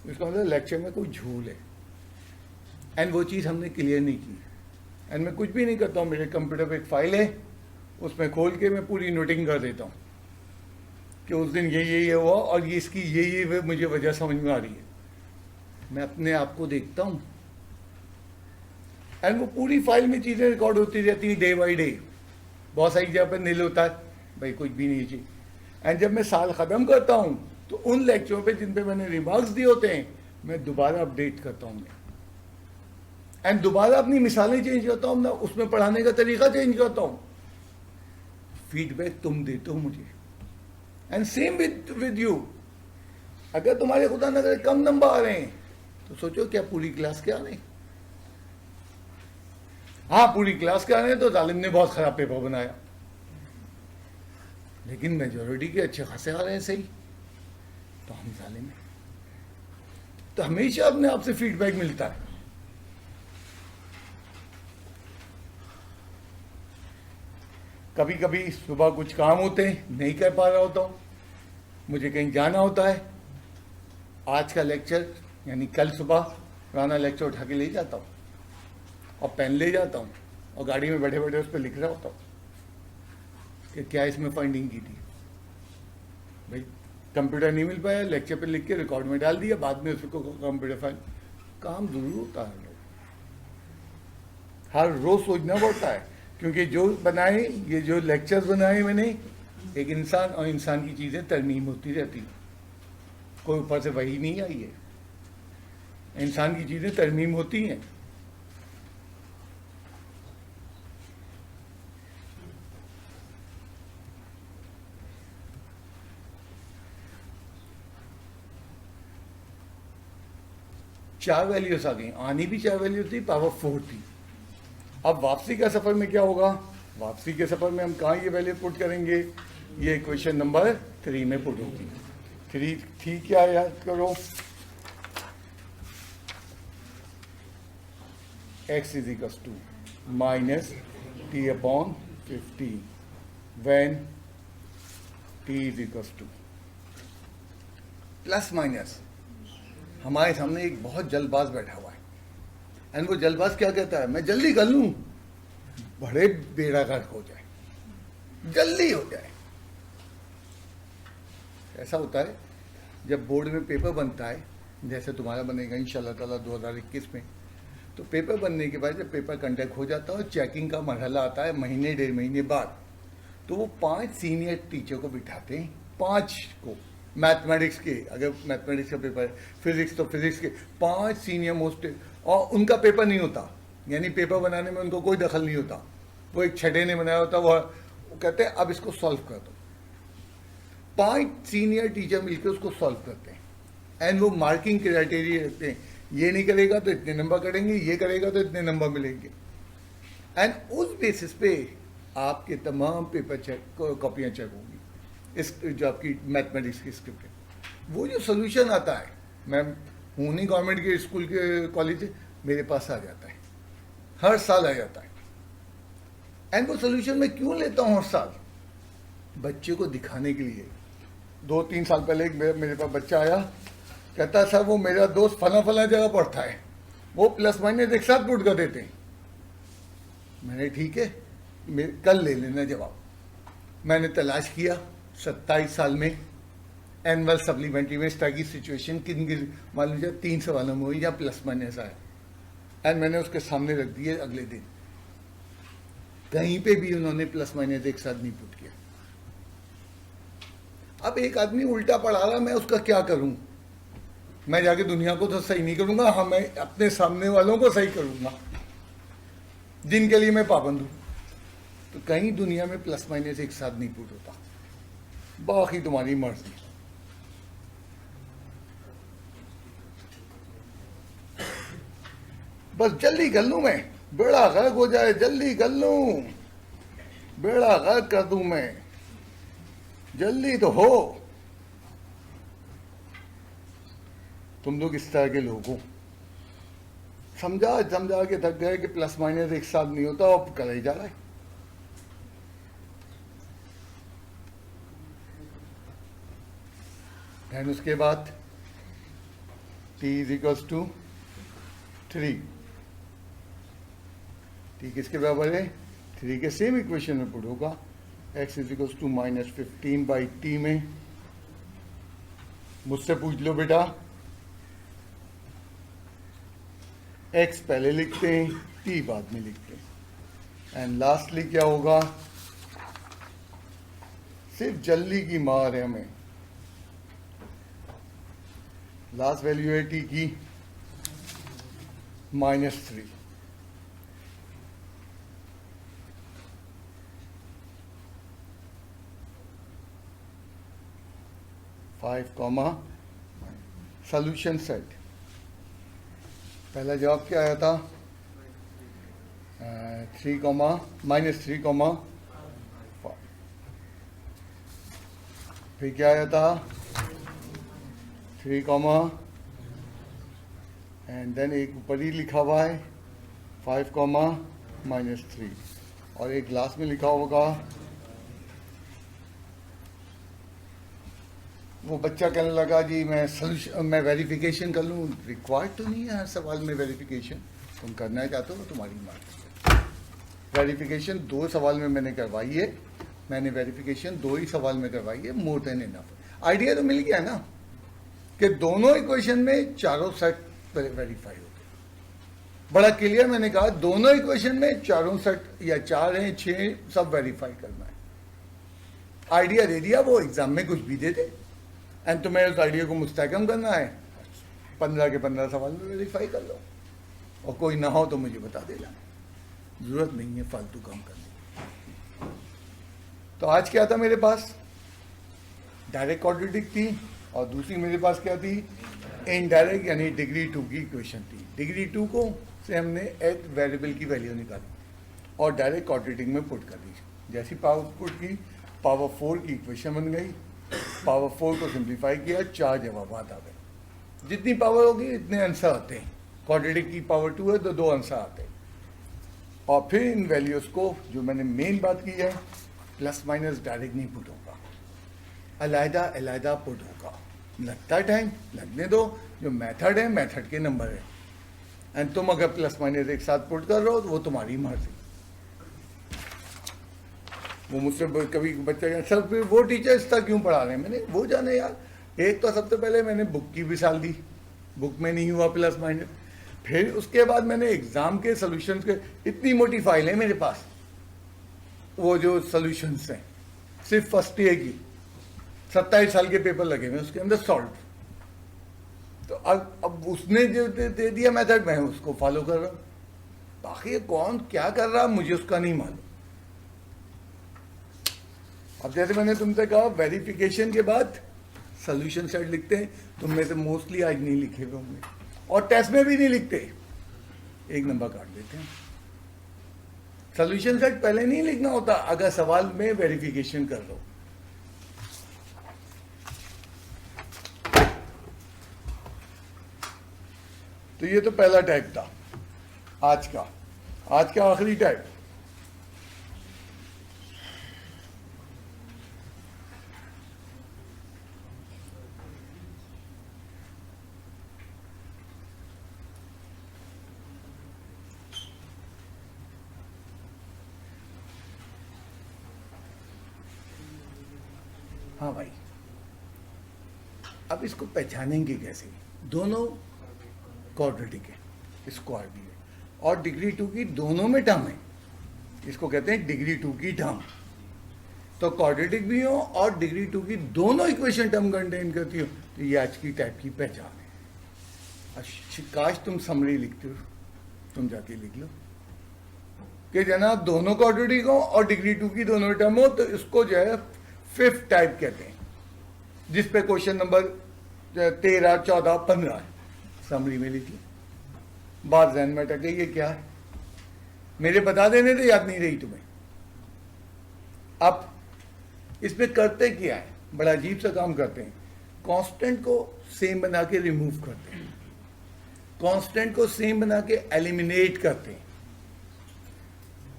इसका मतलब लेक्चर में कोई झूल है। एंड वो चीज़ हमने क्लियर नहीं की। एंड मैं कुछ भी नहीं करता हूँ, मेरे कंप्यूटर पे एक फाइल है, उसमें खोल के मैं पूरी नोटिंग कर देता हूँ कि उस दिन ये हुआ और ये इसकी ये मुझे वजह समझ में आ रही है। मैं अपने आप को देखता हूँ एंड वो पूरी फाइल में चीज़ें रिकॉर्ड होती रहती हैं डे बाई डे। बहुत सारी जगह पर नील होता है, भाई कुछ भी नहीं चाहिए। एंड जब मैं साल ख़त्म करता हूँ तो उन लेक्चरों पे जिन पे मैंने रिमार्क्स दिए होते हैं, मैं दोबारा अपडेट करता हूँ एंड दोबारा अपनी मिसालें चेंज करता हूँ, मैं उसमें पढ़ाने का तरीका चेंज करता हूँ। फीडबैक तुम देते हो मुझे, एंड सेम विद यू। अगर तुम्हारे खुदा न करे कम नंबर आ रहे हैं तो सोचो क्या पूरी क्लास के आ रहे हैं? हाँ, पूरी क्लास के आ रहे हैं तो जालिम ने बहुत खराब पेपर बनाया, लेकिन मेजॉरिटी के अच्छे खासे आ रहे हैं सही, तो हम जालिम हैं। तो हमेशा अपने आप से फीडबैक मिलता है। कभी कभी सुबह कुछ काम होते हैं, नहीं कर पा रहा होता हूँ, मुझे कहीं जाना होता है। आज का लेक्चर यानी कल सुबह पुराना लेक्चर उठा के ले जाता हूँ और पेन ले जाता हूँ और गाड़ी में बैठे बैठे उस पर लिख रहा होता हूँ कि क्या इसमें फाइंडिंग की थी। भाई कंप्यूटर नहीं मिल पाया, लेक्चर पे लिख के रिकॉर्ड में डाल दिया, बाद में उसको कंप्यूटर फाइल। काम जरूर होता है, हर रोज सोचना पड़ता है, क्योंकि जो बनाए, ये जो लेक्चर्स बनाए मैंने, एक इंसान और इंसान की चीज़ें तरमीम होती रहती है। कोई ऊपर से वही नहीं आई है, इंसान की चीज़ें तरमीम होती हैं। चार वैल्यूज आ गई, आनी भी चार वैल्यू थी, पावर 4 थी। अब वापसी का सफर में क्या होगा? वापसी के सफर में हम कहाँ ये वैल्यू पुट करेंगे? ये क्वेश्चन नंबर 3 में पुट होगी। 3 थी क्या, याद करो। x is equal to minus t/50 when t is equal to plus minus. हमारे सामने एक बहुत जल्दबाज बैठा हुआ है, एंड वो जल्दबाज क्या कहता है, मैं जल्दी कर लूं, बड़े बेड़ा गर्क हो जाए, जल्दी हो जाए। ऐसा होता है जब बोर्ड में पेपर बनता है, जैसे तुम्हारा बनेगा इंशाल्लाह ताला 2021 में, तो पेपर बनने के बाद जब पेपर कंडक्ट हो जाता है और चेकिंग का मरहला आता है महीने 1.5 महीने बाद, तो वो 5 सीनियर टीचर को बिठाते हैं, 5 को, मैथमेटिक्स के, अगर मैथमेटिक्स का पेपर है, फिजिक्स तो फिजिक्स के 5 सीनियर मोस्ट, और उनका पेपर नहीं होता, यानी पेपर बनाने में उनको कोई दखल नहीं होता, वो एक छठे ने बनाया होता, वो कहते हैं अब इसको सॉल्व कर दो। 5 सीनियर टीचर मिलकर उसको सॉल्व करते हैं, एंड वो मार्किंग क्राइटेरिया रखते हैं, ये नहीं करेगा तो इतने नंबर करेंगे, ये करेगा तो इतने नंबर मिलेंगे, एंड उस बेसिस पे आपके तमाम पेपर चेक, कॉपियाँ चेक होंगी, इस जो आपकी मैथमेटिक्स की स्क्रिप्ट है। वो जो सोल्यूशन आता है, मैं हूँ नहीं गवर्नमेंट के स्कूल के कॉलेज, मेरे पास आ जाता है, हर साल आ जाता है, एंड वो सोल्यूशन मैं क्यों लेता हूँ हर साल, बच्चे को दिखाने के लिए। 2-3 साल पहले एक मेरे पास बच्चा आया, कहता सर वो मेरा दोस्त फला फला जगह पढ़ता है, वो प्लस माइनस एक साथ पुट कर देते हैं। मैंने ठीक है, कल ले लेना जवाब। मैंने तलाश किया 27 साल में एनुअल सप्लीमेंट्री में इस तरह की सिचुएशन किन किन, मान लीजिए 3 सवालों में हुई या प्लस माइनस आया, एंड मैंने उसके सामने रख दिए। अगले दिन कहीं पे भी उन्होंने प्लस माइनस एक साथ नहीं पुट किया। अब एक आदमी उल्टा पढ़ा रहा, मैं उसका क्या करूं? मैं जाके दुनिया को तो सही नहीं करूंगा, हाँ मैं अपने सामने वालों को सही करूंगा जिनके लिए मैं पाबंद हूं। तो कहीं दुनिया में प्लस माइनस एक साथ नहीं पुट होता, बाकी तुम्हारी मर्जी। बस जल्दी कर लूं मैं, बेड़ा गर्क हो जाए, जल्दी कर लूं, बेड़ा गर्क कर दूं मैं, जल्दी तो हो। तुम लोग इस तरह के लोग हो, समझा समझा के थक गए कि प्लस माइनस एक साथ नहीं होता, अब करा ही जा रहा है। एंड उसके बाद t इज टू 3, t किसके बराबर है? 3 के सेम इक्वेशन में पुट होगा, x इज टू -15/t में। मुझसे पूछ लो बेटा, x पहले लिखते हैं, t बाद में लिखते हैं, एंड लास्टली क्या होगा? सिर्फ जल्दी की मार है हमें, लास्ट वैल्यू है t की -3। Solution set. पहला जवाब क्या आया था? 3, -3, 5। फिर क्या आया था? 3, एंड देन एक ऊपर ही लिखा हुआ है 5, -3, और एक लास्ट में लिखा होगा। वो बच्चा कहने लगा जी मैं वेरिफिकेशन कर लूँ। रिक्वायर्ड तो नहीं है हर सवाल में वेरिफिकेशन, तुम करना चाहते हो तुम्हारी मर्जी। वेरिफिकेशन 2 सवाल में मैंने करवाई है, मैंने वेरिफिकेशन 2 ही सवाल में करवाई है, मोर देन इनफ। आइडिया तो मिल गया ना कि दोनों इक्वेशन में चारों सेट वेरीफाई हो गए। बड़ा क्लियर मैंने कहा, दोनों इक्वेशन में चारों सेट या 4 हैं 6 सब वेरीफाई करना है। आइडिया दे दिया, वो एग्जाम में कुछ भी दे दे, एंड तुम्हें उस आइडिया को मुस्तहकम करना है, 15 के 15 सवाल में वेरीफाई कर लो, और कोई ना हो तो मुझे बता देना, जरूरत नहीं है फालतू काम करने की। तो आज क्या था मेरे पास? डायरेक्ट क्वाड्रेटिक थी, और दूसरी मेरे पास क्या थी? इनडायरेक्ट, यानी डिग्री 2 की इक्वेशन थी। डिग्री 2 को से हमने एक वेरिएबल की वैल्यू निकाली और डायरेक्ट क्वाड्रेटिक में पुट कर दी। जैसी पावर पुट की, पावर 4 की इक्वेशन बन गई, पावर 4 को सिंप्लीफाई किया, 4 जवाब आ गए। जितनी पावर होगी इतने आंसर आते हैं। क्वाड्रेटिक की पावर 2 है तो 2 आंसर आते हैं। और फिर इन वैल्यूज़ को, जो मैंने मेन बात की है, प्लस माइनस डायरेक्ट नहीं पुट होगा, अलहदा अलहदा पुट होगा। लगता है टाइम, लगने दो, जो मेथड है मेथड के नंबर है, एंड तुम अगर प्लस माइनस एक साथ पुट कर रहे हो तो वो तुम्हारी मर्जी। वो मुझसे कभी बच्चा सर फिर वो टीचर इसका क्यों पढ़ा रहे हैं, मैंने वो जाने यार। एक तो सबसे पहले मैंने बुक की मिसाल दी, बुक में नहीं हुआ प्लस माइनस, फिर उसके बाद मैंने एग्जाम के सॉल्यूशंस के, इतनी मोटी फाइल है मेरे पास, वो जो सॉल्यूशंस हैं सिर्फ फर्स्ट ईयर की, 27 साल के पेपर लगे हुए उसके अंदर सॉल्व। तो अब उसने जो दे दिया मेथड, मैं उसको फॉलो कर रहा हूँ, बाकी कौन क्या कर रहा मुझे उसका नहीं मालूम। अब जैसे मैंने तुमसे कहा वेरिफिकेशन के बाद सोल्यूशन सेट लिखते हैं, तुम में से मोस्टली आज नहीं लिखे हुए होंगे, और टेस्ट में भी नहीं लिखते, एक नंबर काट देते हैं। सोल्यूशन सेट पहले नहीं लिखना होता अगर सवाल में वेरिफिकेशन कर लो। तो ये तो पहला टाइप था आज का आखिरी टाइप। हाँ भाई, अब इसको पहचानेंगे कैसे? दोनों क्वाड्रेटिक है, स्क्वायर भी है, और डिग्री 2 की दोनों में टर्म है, इसको कहते हैं डिग्री 2 की टर्म। तो क्वाड्रेटिक भी हो और डिग्री 2 की दोनों इक्वेशन टर्म कंटेन करती हो, तो ये आज की टाइप की पहचान है। काश तुम समरी लिखते हो, तुम जाके लिख लो कि जनाब दोनों क्वाड्रेटिक हो और डिग्री 2 की दोनों टर्म हो, तो इसको जो है फिफ्थ टाइप कहते हैं, जिस पे क्वेश्चन नंबर 13, 14, 15 है, समरी में लिखी। बात जहन में अटक गई, ये क्या है? मेरे बता देने थे, याद नहीं रही तुम्हें। अब इसमें करते क्या है, बड़ा अजीब सा काम करते हैं। कांस्टेंट को सेम बना के रिमूव करते हैं, कांस्टेंट को सेम बना के एलिमिनेट करते हैं।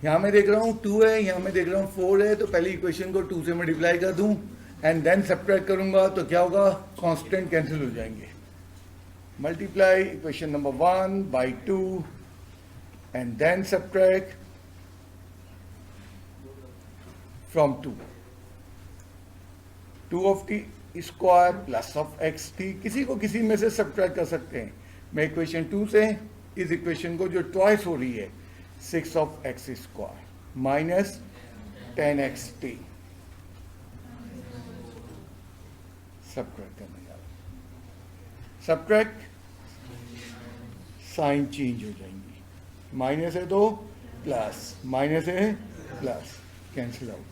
यहां मैं देख रहा हूं 2 है, यहां मैं देख रहा हूं 4 है, तो पहली इक्वेशन को 2 से मल्टीप्लाई कर दूं एंड देन सब्ट्रैक्ट करूंगा, तो क्या होगा? कांस्टेंट कैंसिल हो जाएंगे। Multiply equation number 1 by 2 and then subtract from 2 of T square plus of X T, किसी को किसी में से सब्ट्रैक्ट कर सकते हैं। मैं इक्वेशन 2 से इस इक्वेशन को जो ट्वाइस हो रही है 6 of x square minus 10x t subtract करने जा रहा हूं। सब्ट्रैक्ट, साइन चेंज हो जाएंगी, माइनस है तो प्लस, माइनस है प्लस, कैंसिल आउट।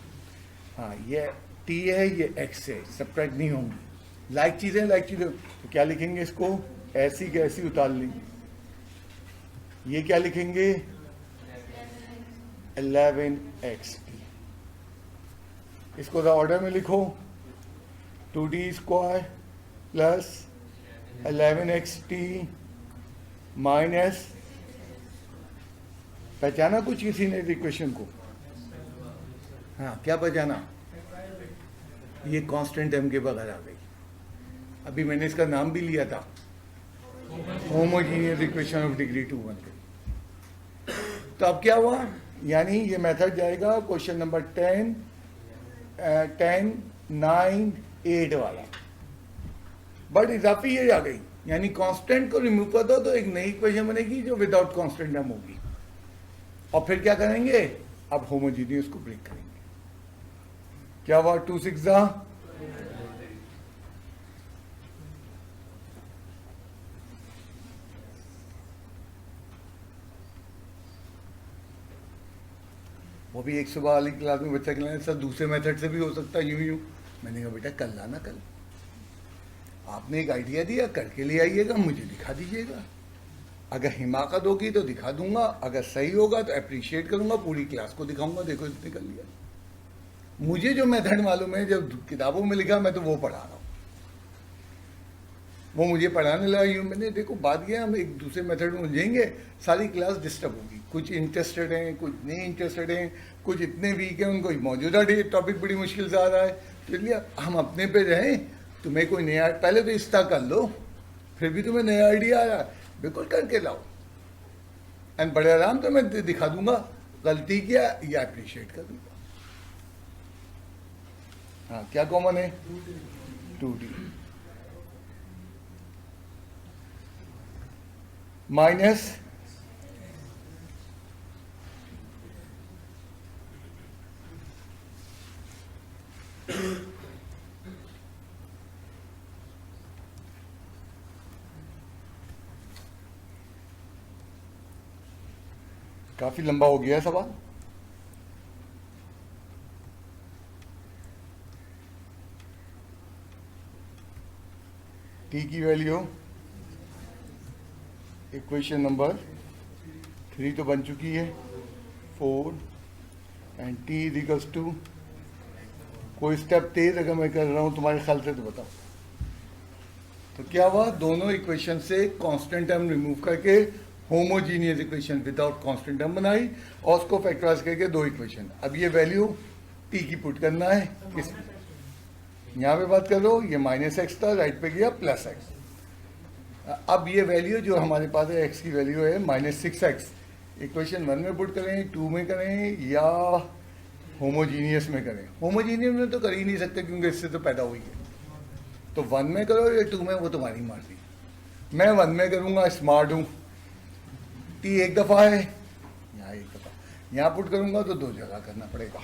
हाँ, ये t है, ये x है, सब्ट्रैक्ट नहीं होंगी। लाइक चीजें तो क्या लिखेंगे? इसको ऐसी कैसी उतार लेंगे। ये क्या लिखेंगे? 11xt। इसको ऑर्डर में लिखो, 2d square plus 11xt minus, पहचाना कुछ किसी ने इक्वेशन को? हाँ, क्या पहचाना? ये कांस्टेंट m के बगैर आ गई। अभी मैंने इसका नाम भी लिया था, होमोजीनियस इक्वेशन ऑफ डिग्री 2 बन गई। तो अब क्या हुआ? यानी ये मेथड जाएगा क्वेश्चन नंबर 10, 9, 8 वाला, बट इजाफी ये आ गई, यानी कांस्टेंट को रिमूव कर दो तो एक नई इक्वेशन बनेगी जो विदाउट कांस्टेंट टर्म होगी। और फिर क्या करेंगे? अब होमोजीनियस को ब्रेक करेंगे। क्या हुआ? 2 6 वो भी एक सुबह वाली क्लास में बच्चा कहना सर दूसरे मेथड से भी हो सकता है यूं। मैंने कहा बेटा कल लाना, कल आपने एक आइडिया दिया, करके ले आइएगा, मुझे दिखा दीजिएगा। अगर हिमाकत होगी तो दिखा दूंगा, अगर सही होगा तो अप्रिशिएट करूंगा, पूरी क्लास को दिखाऊंगा, देखो इसने कर लिया। मुझे जो मेथड मालूम है, जब किताबों में लिखा मैं तो वो पढ़ा रहा हूँ, वो मुझे पढ़ाने लगा यूँ। मैंने देखो बात किया, हम एक दूसरे मेथड में उलझेंगे, सारी क्लास डिस्टर्ब होगी। कुछ इंटरेस्टेड हैं, कुछ नहीं इंटरेस्टेड हैं, कुछ इतने वीक हैं उनको मौजूदा टॉपिक बड़ी मुश्किल से आ रहा है, तो इसलिए हम अपने पे रहें तुम्हें कोई नया, पहले तो इसका कर लो, फिर भी तुम्हें नया आइडिया आया, बिल्कुल करके लाओ, एंड बड़े आराम से मैं दिखा दूंगा गलती क्या ये अप्रिशिएट कर दूंगा। हाँ, क्या कॉमन है? 2D माइनस काफी लंबा हो गया है सवाल। टी की वैल्यू इक्वेशन नंबर 3 तो बन चुकी है, 4 and T is equals to, कोई स्टेप तेज अगर मैं कर रहा हूं तुम्हारे ख्याल से तो बताओ। तो क्या हुआ, दोनों इक्वेशन से कांस्टेंट टर्म रिमूव करके homogeneous equation without constant term बनाई और उसको फैक्टराइज करके दो इक्वेशन। अब ये वैल्यू टी की पुट करना है किस, यहाँ पे बात करो, ये -x था, राइट पे गया +x। अब ये वैल्यू जो हमारे पास है x की वैल्यू है -6x, इक्वेशन 1 में पुट करें, 2 में करें या होमोजीनियस में करें। होमोजीनियस में तो कर ही नहीं सकते क्योंकि इससे तो पैदा हुई है, तो 1 में करो या 2 में, वो तुम्हारी मर्जी। मैं 1 में करूँगा, स्मार्ट हूँ, टी एक दफ़ा है, यहाँ एक दफ़ा, यहाँ पुट करूँगा तो दो जगह करना पड़ेगा।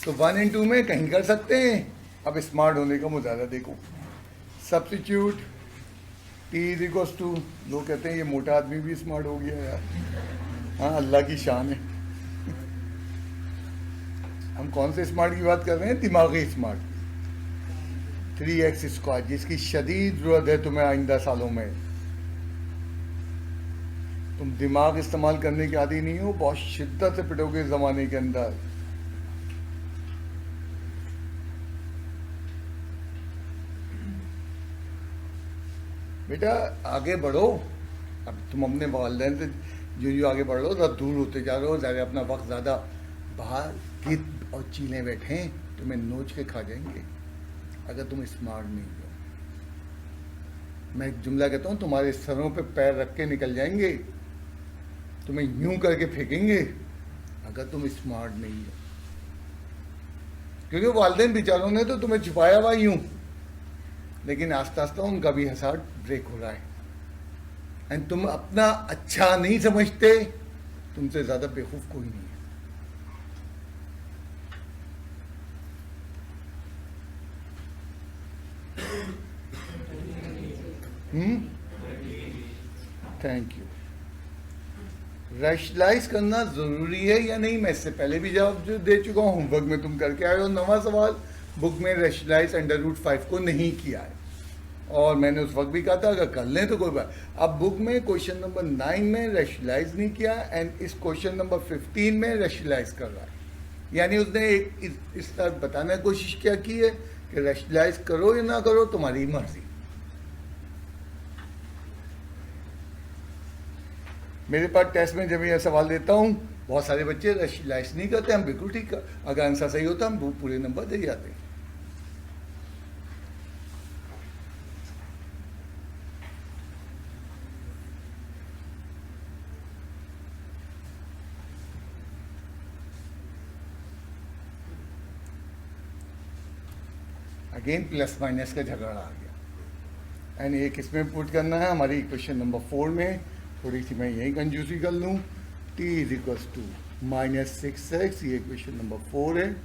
तो 1 और 2 में कहीं कर सकते हैं। अब स्मार्ट होने का मुजाहरा देखो, substitute T is equals to, लोग कहते हैं ये मोटा आदमी भी स्मार्ट हो गया यार, हाँ अल्लाह की शान है। हम कौन से स्मार्ट की बात कर रहे हैं? दिमागी स्मार्ट। 3x², जिसकी शदीद ज़रूरत है तुम्हें आइंदा सालों में। तुम दिमाग इस्तेमाल करने के आदी नहीं हो, बहुत शिद्दत से पिटोगे इस ज़माने के अंदर। बेटा आगे बढ़ो, अब तुम अपने वालिदैन से जो आगे बढ़ लो, ज़्यादा दूर होते जा रहे हो, ज़्यादा अपना वक्त ज़्यादा बाहर गिद्ध और चीलें बैठे हैं, तुम्हें नोच के खा जाएंगे अगर तुम स्मार्ट नहीं हो। मैं एक जुमला कहता हूँ, तुम्हारे सरों पे पैर रख के निकल जाएंगे, तुम्हें यूं करके फेंकेंगे अगर तुम स्मार्ट नहीं हो। क्योंकि वालिदैन बेचारों ने तो तुम्हें छुपाया हुआ यूं, लेकिन आस्ता आस्ता उनका भी हसाट ब्रेक हो रहा है। एंड तुम अपना अच्छा नहीं समझते, तुमसे ज्यादा बेवकूफ कोई नहीं है। Thank you. रैशनलाइज करना जरूरी है या नहीं, मैं इससे पहले भी जवाब जो दे चुका हूं, होमवर्क में तुम करके आए हो। नवा सवाल, बुक में रैशनलाइज √5 को नहीं किया है, और मैंने उस वक्त भी कहा था अगर कर लें तो कोई बात। अब बुक में क्वेश्चन नंबर 9 में रैशनलाइज नहीं किया, एंड इस क्वेश्चन नंबर 15 में रैशनलाइज कर रहा है। यानी उसने इस तरह बताने की कोशिश क्या की है कि रैशनलाइज करो या ना करो, तुम्हारी मर्जी। मेरे पास टेस्ट में जब ये सवाल देता हूँ, बहुत सारे बच्चे रैशनलाइज नहीं करते, हम बिल्कुल ठीक, अगर आंसर सही होता हम पूरे नंबर दे जाते हैं। अगेन प्लस माइनस का झगड़ा आ गया, एंड एक इसमें पुट करना है हमारी इक्वेशन नंबर 4 में। थोड़ी सी मैं यही कंजूसी कर लूँ, T is equals to -6x, ये इक्वेशन नंबर 4 है,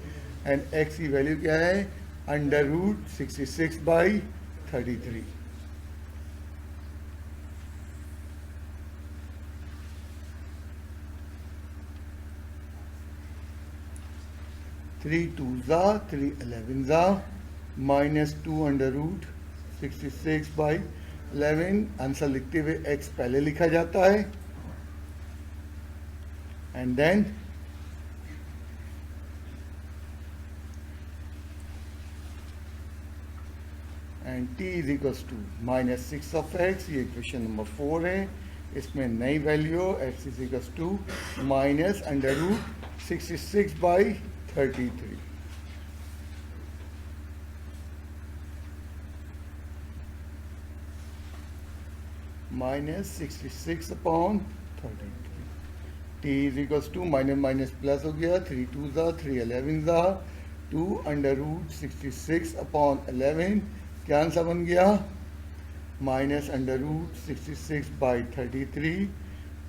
एंड x की वैल्यू क्या है? √66/33। थ्री टू ज़ा, 3 11 ज़ा, -2 √66/11। आंसर लिखते हुए x पहले लिखा जाता है, and then and t is equals to -6 ये इक्वेशन नंबर 4 है। इसमें नई value x is equals to -√66/33। Minus 66 upon 33 t is equals to minus minus plus हो गया 3 2 ज़ा 3 11 ज़ा 2 अंडर रूट 66 अपॉन 11 क्या आंसर बन गया minus under root 66 by 33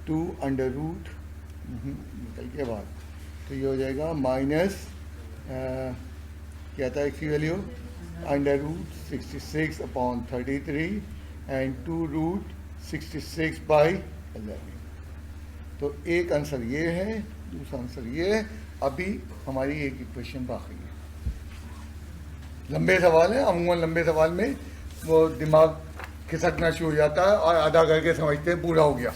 2 under root निकल के बाद तो ये हो जाएगा माइनस क्या था इसकी value under root 66 upon 33 and 2 root 66 by 11। तो एक आंसर ये है, दूसरा आंसर ये है। अभी हमारी एक इक्वेशन बाकी है। लंबे सवाल है, अमूमन लंबे सवाल में वो दिमाग खिसकना शुरू हो जाता है और आधा करके समझते हैं पूरा हो गया।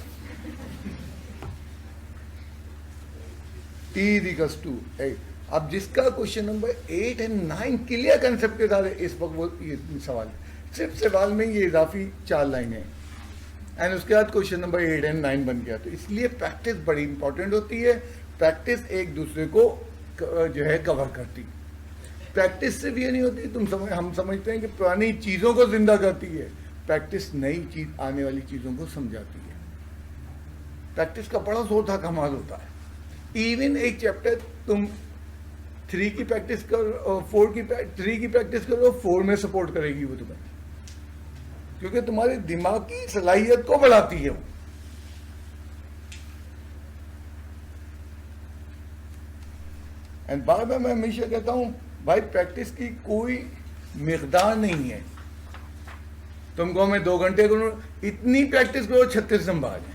T equals to 8। अब जिसका question number 8 and 9 clear concept के साथ इस वक्त वो ये सवाल है, सिर्फ सवाल में ये इजाफी 4 लाइनें एंड उसके बाद क्वेश्चन नंबर 8 एंड 9 बन गया। तो इसलिए प्रैक्टिस बड़ी इंपॉर्टेंट होती है। प्रैक्टिस एक दूसरे को जो है कवर करती। प्रैक्टिस सिर्फ ये नहीं होती हम समझते हैं कि पुरानी चीज़ों को जिंदा करती है। प्रैक्टिस नई चीज आने वाली चीज़ों को समझाती है। प्रैक्टिस का बड़ा जोर था कमाल होता है। इवन एक चैप्टर तुम 3 की प्रैक्टिस करो, 3 की प्रैक्टिस करो, 4 में सपोर्ट करेगी वो तुम्हें, क्योंकि तुम्हारे दिमाग की सलाहियत को बढ़ाती है वो। एंड बार बार मैं हमेशा कहता हूं भाई प्रैक्टिस की कोई मिकदार नहीं है। तुमको मैं 2 घंटे करूं, इतनी प्रैक्टिस करो 36 नंबर आ जाए।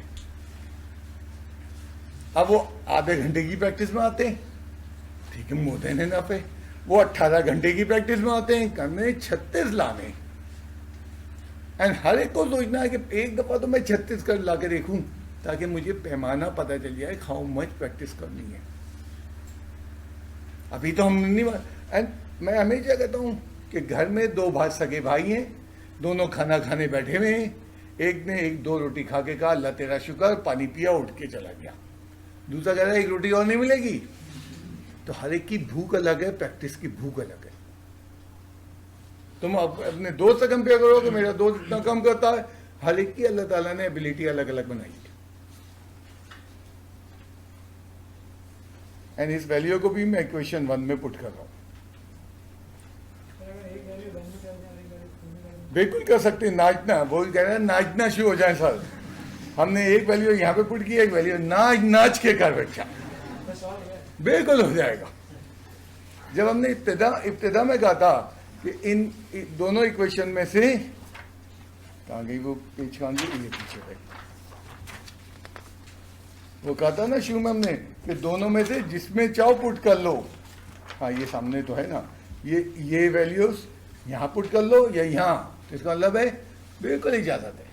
अब वो आधे घंटे की प्रैक्टिस में आते हैं, ठीक है, मोर देन एनफ है। वो 18 घंटे की प्रैक्टिस में आते हैं, करने 36 लाने। एंड हर एक को सोचना है कि एक दफा तो मैं 36 कर ला के देखूं, ताकि मुझे पैमाना पता चल जाए हाउ मच प्रैक्टिस करनी है। अभी तो हम नहीं। एंड मैं हमेशा कहता हूं कि घर में 2 सगे भाई हैं, दोनों खाना खाने बैठे हुए हैं। एक ने 2 रोटी खा के कहा अल्लाह तेरा शुक्र, पानी पिया, उठ के चला गया। दूसरा कह रहा है 1 रोटी और नहीं मिलेगी। तो हर एक की भूख अलग है, प्रैक्टिस की भूख अलग है। तुम अपने दोस्त से कंपेयर करो कि मेरा दोस्त इतना कम करता है। हर एक की अल्लाह ताला ने एबिलिटी अलग अलग बनाई है। एंड इस वैल्यू को भी मैं इक्वेशन 1 में पुट कर रहा हूं। बिल्कुल कर सकते हैं। नाचना, वो कह रहे हैं नाचना शुरू हो जाए सर। हमने एक वैल्यू यहाँ पे पुट की, एक वैल्यू नाच के कर बैठा, बिल्कुल हो जाएगा। जब हमने इब्तिदा में कहा था कि इन दोनों इक्वेशन में से कहाँ गई वो पेज, कहाँ गई, ये पीछे गई। वो कहा था ना शुरू में हमने कि दोनों में से जिसमें चाहो पुट कर लो। हाँ ये सामने तो है ना, ये वैल्यूज यहाँ पुट कर लो या यहाँ, तो इसका मतलब है बिल्कुल इजाजत है।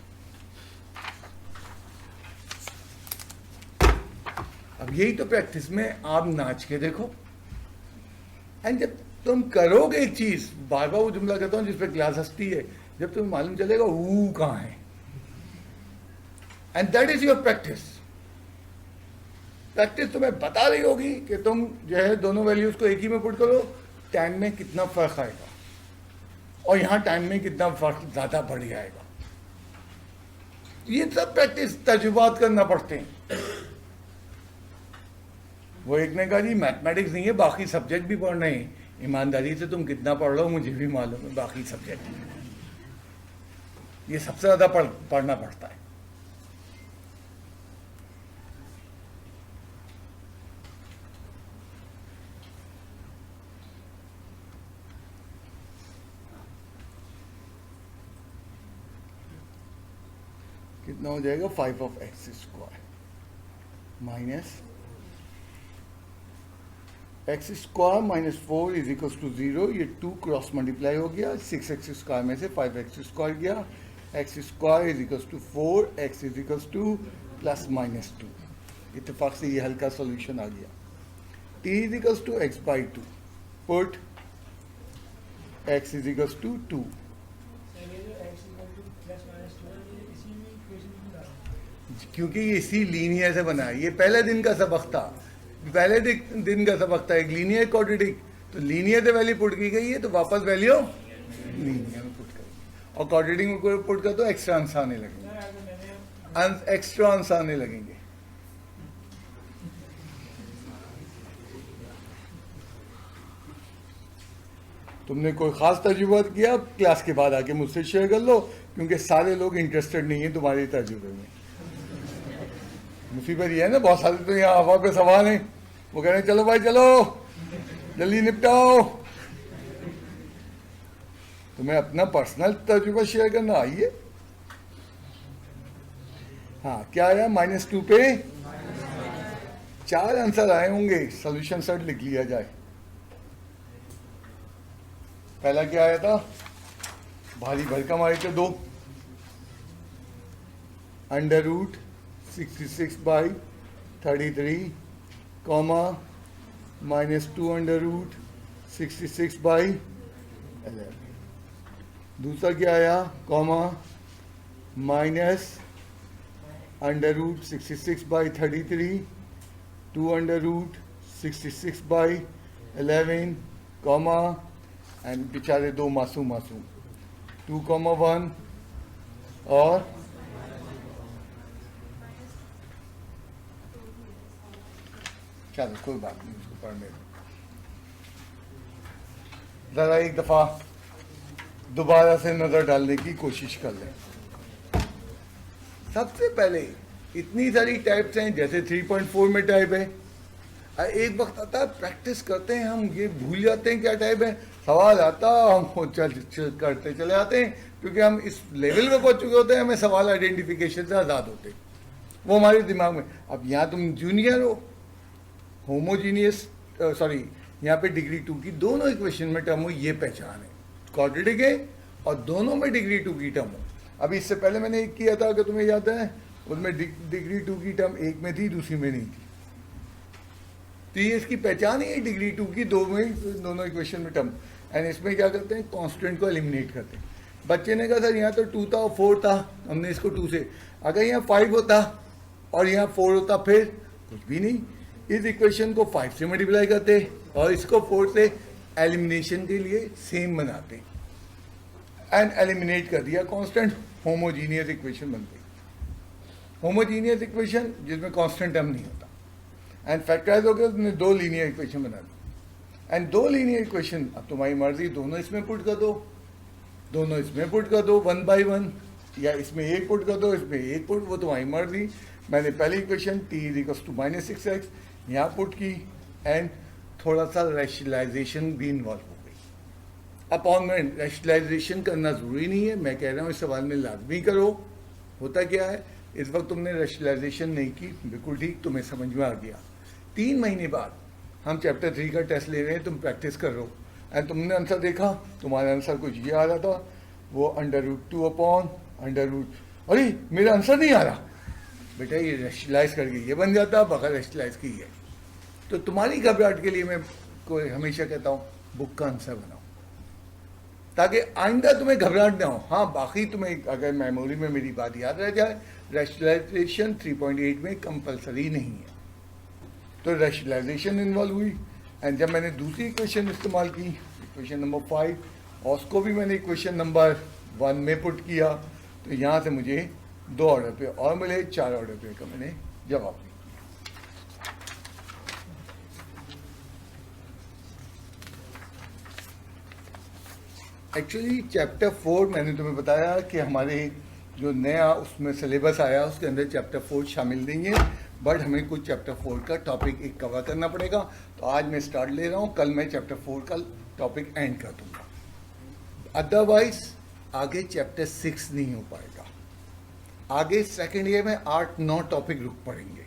अब यही तो प्रैक्टिस में आप नाच के देखो। एंड जब तुम करोगे एक चीज, बार बार वो जुमला कहता हूं जिसपे क्लास हंसती है, जब तुम्हें मालूम चलेगा वो कहां है, and that is your practice. Practice तुम्हें बता रही होगी कि तुम जो है दोनों वैल्यूज को एक ही में पुट करो, टाइम में कितना फर्क आएगा, और यहां टाइम में कितना फर्क ज्यादा बढ़ जाएगा। ये सब प्रैक्टिस तजुर्बात करना पड़ते हैं। वो एक ने कहा जी मैथमेटिक्स नहीं है, बाकी सब्जेक्ट भी पढ़ने हैं। ईमानदारी से तुम कितना पढ़ लो मुझे भी मालूम है, बाकी सब्जेक्ट ये सबसे ज्यादा पढ़ना पड़ता है। कितना हो जाएगा 5(x² minus x² minus 4 is equal to 0। ये 2 क्रॉस मल्टीप्लाई हो गया, 6x² में से 5x² गया, x² is equal to 4, x is equal to plus minus 2। इत्तेफाक से ये हल्का सॉल्यूशन आ गया। t is equal to x/2, put x is equal to 2। क्योंकि ये इसी लीनियर से बना है। ये पहले दिन का सबक था, पहले दिन का सबक था, एक लीनियर क्वाड्रेटिक। तो लीनियर से वैल्यू पुट की गई है, तो वापस वैल्यू लीनियर में पुट करेंगे, और क्वाड्रेटिक में पुट कर तो एक्स्ट्रा आंसर आने लगेंगे। एक्स्ट्रा आंसर आने लगेंगे। तुमने कोई खास तजुर्बा किया, क्लास के बाद आके मुझसे शेयर कर लो, क्योंकि सारे लोग इंटरेस्टेड नहीं है तुम्हारे तजुर्बे में। मुसीबत ये है ना, बहुत सारे तो यहाँ हवा पे सवाल हैं, वो कह रहे हैं चलो भाई चलो जल्दी निपटाओ। तुम्हें अपना पर्सनल तजुर्बा शेयर करना, आइए। हाँ, क्या आया? -2 पे 4 आंसर आए होंगे, सोल्यूशन सेट लिख लिया जाए। पहला क्या आया था? भारी भरकम आए थे 2, √66/33, कॉमा -2√66/11। दूसरा क्या आया? कॉमा -√66/33, 2√66/11, कॉमा एंड बेचारे 2 मासूम 2,1 और चलो कोई बात नहीं, उसको पढ़ने दो। जरा एक दफा दोबारा से नजर डालने की कोशिश कर लें। सबसे पहले इतनी सारी टाइप्स हैं, जैसे 3.4 में टाइप है। एक वक्त आता है प्रैक्टिस करते हैं हम, ये भूल जाते हैं क्या टाइप है। सवाल आता हम चल करते चले आते हैं, क्योंकि हम इस लेवल पे पहुंच चुके होते हैं, हमें सवाल आइडेंटिफिकेशन से आज़ाद होते हैं, वो हमारे दिमाग में। अब यहाँ तुम जूनियर हो, होमोजीनियस सॉरी यहाँ पे डिग्री 2 की दोनों इक्वेशन में टर्म हो, ये पहचान है। क्वाड्रेटिक है और दोनों में डिग्री 2 की टर्म हो। अभी इससे पहले मैंने एक किया था, अगर तुम्हें याद है, उसमें डिग्री 2 की टर्म एक में थी, दूसरी में नहीं थी। तो ये इसकी पहचान है, डिग्री 2 की दोनों इक्वेशन में टर्म। एंड इसमें क्या करते हैं? कांस्टेंट को एलिमिनेट करते हैं। बच्चे ने कहा सर यहाँ तो 2 था और 4 था, हमने इसको 2 से, अगर यहाँ 5 होता और यहाँ 4 होता फिर कुछ भी नहीं। इस इक्वेशन को 5 से मल्टीप्लाई करते और इसको 4 से एलिमिनेशन के लिए सेम बनाते एंड एलिमिनेट कर दिया कांस्टेंट, होमोजीनियस इक्वेशन बनती। होमोजीनियस इक्वेशन जिसमें कांस्टेंट टर्म नहीं होता, एंड फैक्टराइज हो गया, तुमने 2 लीनियर इक्वेशन बना दी। एंड 2 लीनियर इक्वेशन, अब तुम्हारी मर्जी, दोनों इसमें पुट कर दो, दोनों इसमें पुट कर दो 1 by 1, या इसमें एक पुट कर दो, इसमें एक पुट, वो तुम्हारी मर्जी। मैंने पहली इक्वेशन t = -6x यहाँ पुट की, एंड थोड़ा सा रैशनलाइजेशन भी इन्वॉल्व हो गई। अपॉन में रैशनलाइजेशन करना ज़रूरी नहीं है, मैं कह रहा हूँ इस सवाल में लाजमी करो। होता क्या है, इस वक्त तुमने रैशनलाइजेशन नहीं की, बिल्कुल ठीक, तुम्हें समझ में आ गया। 3 महीने बाद हम चैप्टर 3 का टेस्ट ले रहे हैं, तुम प्रैक्टिस कर रहो, एंड तुमने आंसर देखा, तुम्हारा आंसर कुछ ये आ रहा था, वो √2/√, अरे मेरा आंसर नहीं आ रहा बेटा, ये रैशनलाइज करके ये बन जाता, बगैर रैशनलाइज की है। तो तुम्हारी घबराहट के लिए मैं कोई हमेशा कहता हूँ बुक का आंसर बनाओ, ताकि आइंदा तुम्हें घबराहट ना हो। हाँ, बाकी तुम्हें अगर मेमोरी में मेरी बात याद रह जाए, रैशनलाइजेशन 3.8 में कंपलसरी नहीं है। तो रैशनलाइजेशन इन्वॉल्व हुई, एंड जब मैंने दूसरी इक्वेशन इस्तेमाल की, इक्वेशन नंबर 5, और उसको भी मैंने इक्वेशन नंबर 1 में पुट किया, तो यहाँ से मुझे 2 ऑर्डर पे और मिले, 4 ऑर्डर पे का मैंने जवाब दिया। एक्चुअली चैप्टर 4 मैंने तुम्हें बताया कि हमारे जो नया उसमें सिलेबस आया, उसके अंदर चैप्टर 4 शामिल नहीं है, बट हमें कुछ चैप्टर 4 का टॉपिक एक कवर करना पड़ेगा। तो आज मैं स्टार्ट ले रहा हूँ, कल मैं चैप्टर 4 का टॉपिक एंड कर दूंगा। अदरवाइज आगे चैप्टर 6 नहीं हो पाएगा। आगे सेकेंड ईयर में 8-9 टॉपिक रुक पड़ेंगे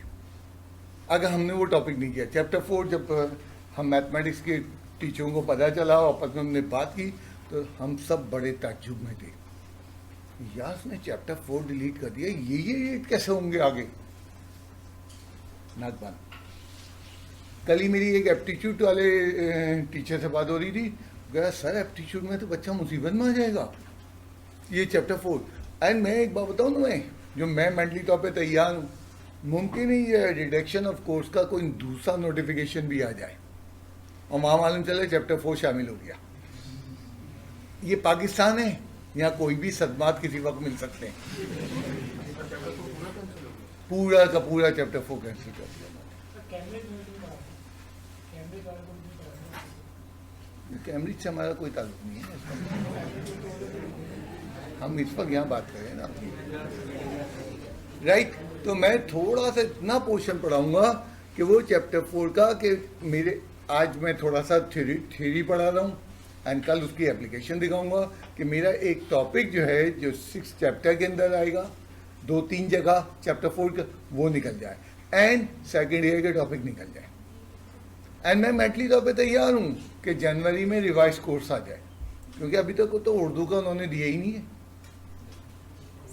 अगर हमने वो टॉपिक नहीं किया। चैप्टर 4 जब हम मैथमेटिक्स के टीचरों को पता चला और आपस में हमने बात की, तो हम सब बड़े ताज्जुब में थे, यार उसने चैप्टर 4 डिलीट कर दिया, ये कैसे होंगे आगे। नाक बंद। कल ही मेरी एक एप्टीट्यूड वाले टीचर से बात हो रही थी, गया सर एप्टीट्यूड में तो बच्चा मुसीबत में आ जाएगा, ये चैप्टर 4। एंड मैं एक बात बताऊँ तुम्हें, जो मैं मेंटली तौर पे तैयार हूँ, मुमकिन ही है रिडक्शन ऑफ कोर्स का कोई दूसरा नोटिफिकेशन भी आ जाए और वहाँ मालूम चले चैप्टर 4 शामिल हो गया। ये पाकिस्तान है, यहाँ कोई भी सदमात किसी वक्त मिल सकते हैं। पूरा का पूरा चैप्टर 4 कैंसिल कर दिया मैंने। कैम्ब्रिज से हमारा कोई ताल्लुक नहीं है, हम इस पर यहाँ बात करें ना, राइट। तो मैं थोड़ा सा इतना पोर्शन पढ़ाऊंगा कि वो चैप्टर 4 का, कि मेरे आज मैं थोड़ा सा थ्योरी पढ़ा रहा हूँ एंड कल उसकी एप्लीकेशन दिखाऊंगा कि मेरा एक टॉपिक जो है जो 6 चैप्टर के अंदर आएगा, 2-3 जगह चैप्टर 4 का वो निकल जाए एंड सेकेंड ईयर के टॉपिक निकल जाए। एंड मैं मेंटली तौर पे तैयार हूँ कि जनवरी में रिवाइज कोर्स आ जाए, क्योंकि अभी तक तो उर्दू का उन्होंने दिया ही नहीं है।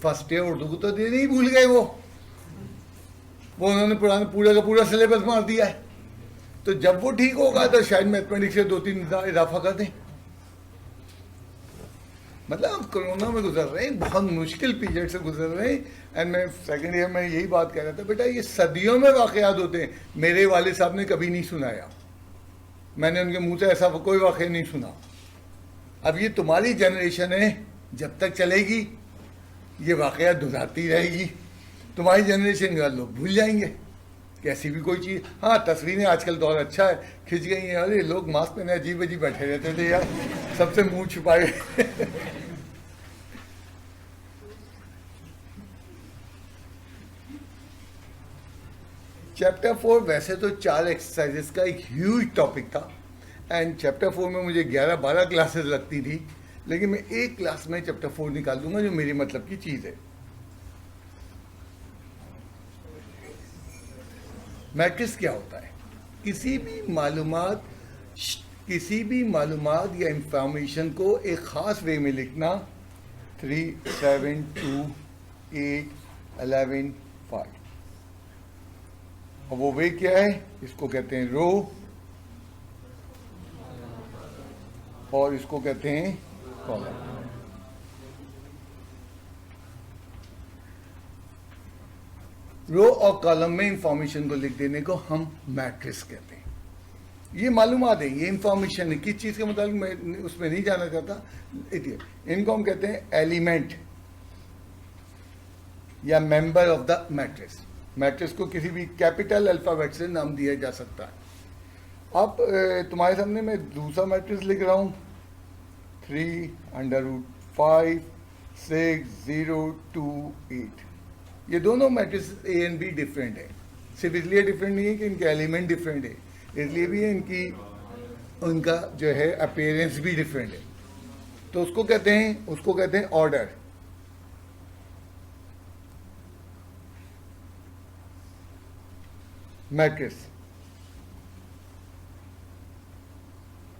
फर्स्ट ईयर उर्दू को तो देने ही भूल गए वो उन्होंने पुराना पूरा का पूरा सिलेबस मार दिया है। तो जब वो ठीक होगा तो शायद मैथमेटिक्स से 2-3 इजाफा कर दें। मतलब हम कोरोना में गुजर रहे हैं, बहुत मुश्किल पीरियड से गुजर रहे हैं। एंड मैं सेकेंड ईयर में यही बात कह रहा था, बेटा ये सदियों में वाकयात होते हैं, मेरे वाले साहब ने कभी नहीं सुनाया, मैंने उनके मुंह से ऐसा कोई वाकया नहीं सुना। अब ये तुम्हारी जनरेशन है, जब तक चलेगी ये वाकयात दोहराती रहेगी, तुम्हारी जनरेशन के लोग भूल जाएंगे कि ऐसी भी कोई चीज़। हाँ, तस्वीरें आजकल दौर अच्छा है, खिंच गई हैं। अरे लोग मास्क पहने अजीब अजीब बैठे रहते थे यार, सबसे मुंह छुपाए। चैप्टर 4 वैसे तो 4 एक्सरसाइजेस का एक ह्यूज टॉपिक था एंड चैप्टर 4 में मुझे 11-12 क्लासेस लगती थी, लेकिन मैं एक क्लास में चैप्टर 4 निकाल दूंगा जो मेरे मतलब की चीज़ है। मैट्रिक्स क्या होता है? किसी भी मालूमात या इंफॉर्मेशन को एक ख़ास वे में लिखना। 3, 7, 2, 8, 11, 5। और वो वे क्या है? इसको कहते हैं रो और इसको कहते हैं कॉलम। रो और कॉलम में इंफॉर्मेशन को लिख देने को हम मैट्रिक्स कहते हैं। ये मालूमात है, ये इंफॉर्मेशन है, किस चीज़ के मुताबिक मैं उसमें नहीं जाना चाहता। इनको हम कहते हैं एलिमेंट या member of the matrix. Matrix को किसी भी कैपिटल अल्फाबेट से नाम दिया जा सकता है। अब तुम्हारे सामने मैं दूसरा मैट्रिक्स लिख रहा हूँ, 3√5, 6, 0, 2, 8। ये दोनों matrix A and be different है। सिर्फ इसलिए डिफरेंट नहीं है कि इनके एलिमेंट डिफरेंट है, इसलिए भी है उनका जो है अपीयरेंस भी डिफरेंट है। तो उसको कहते हैं order. Matrix,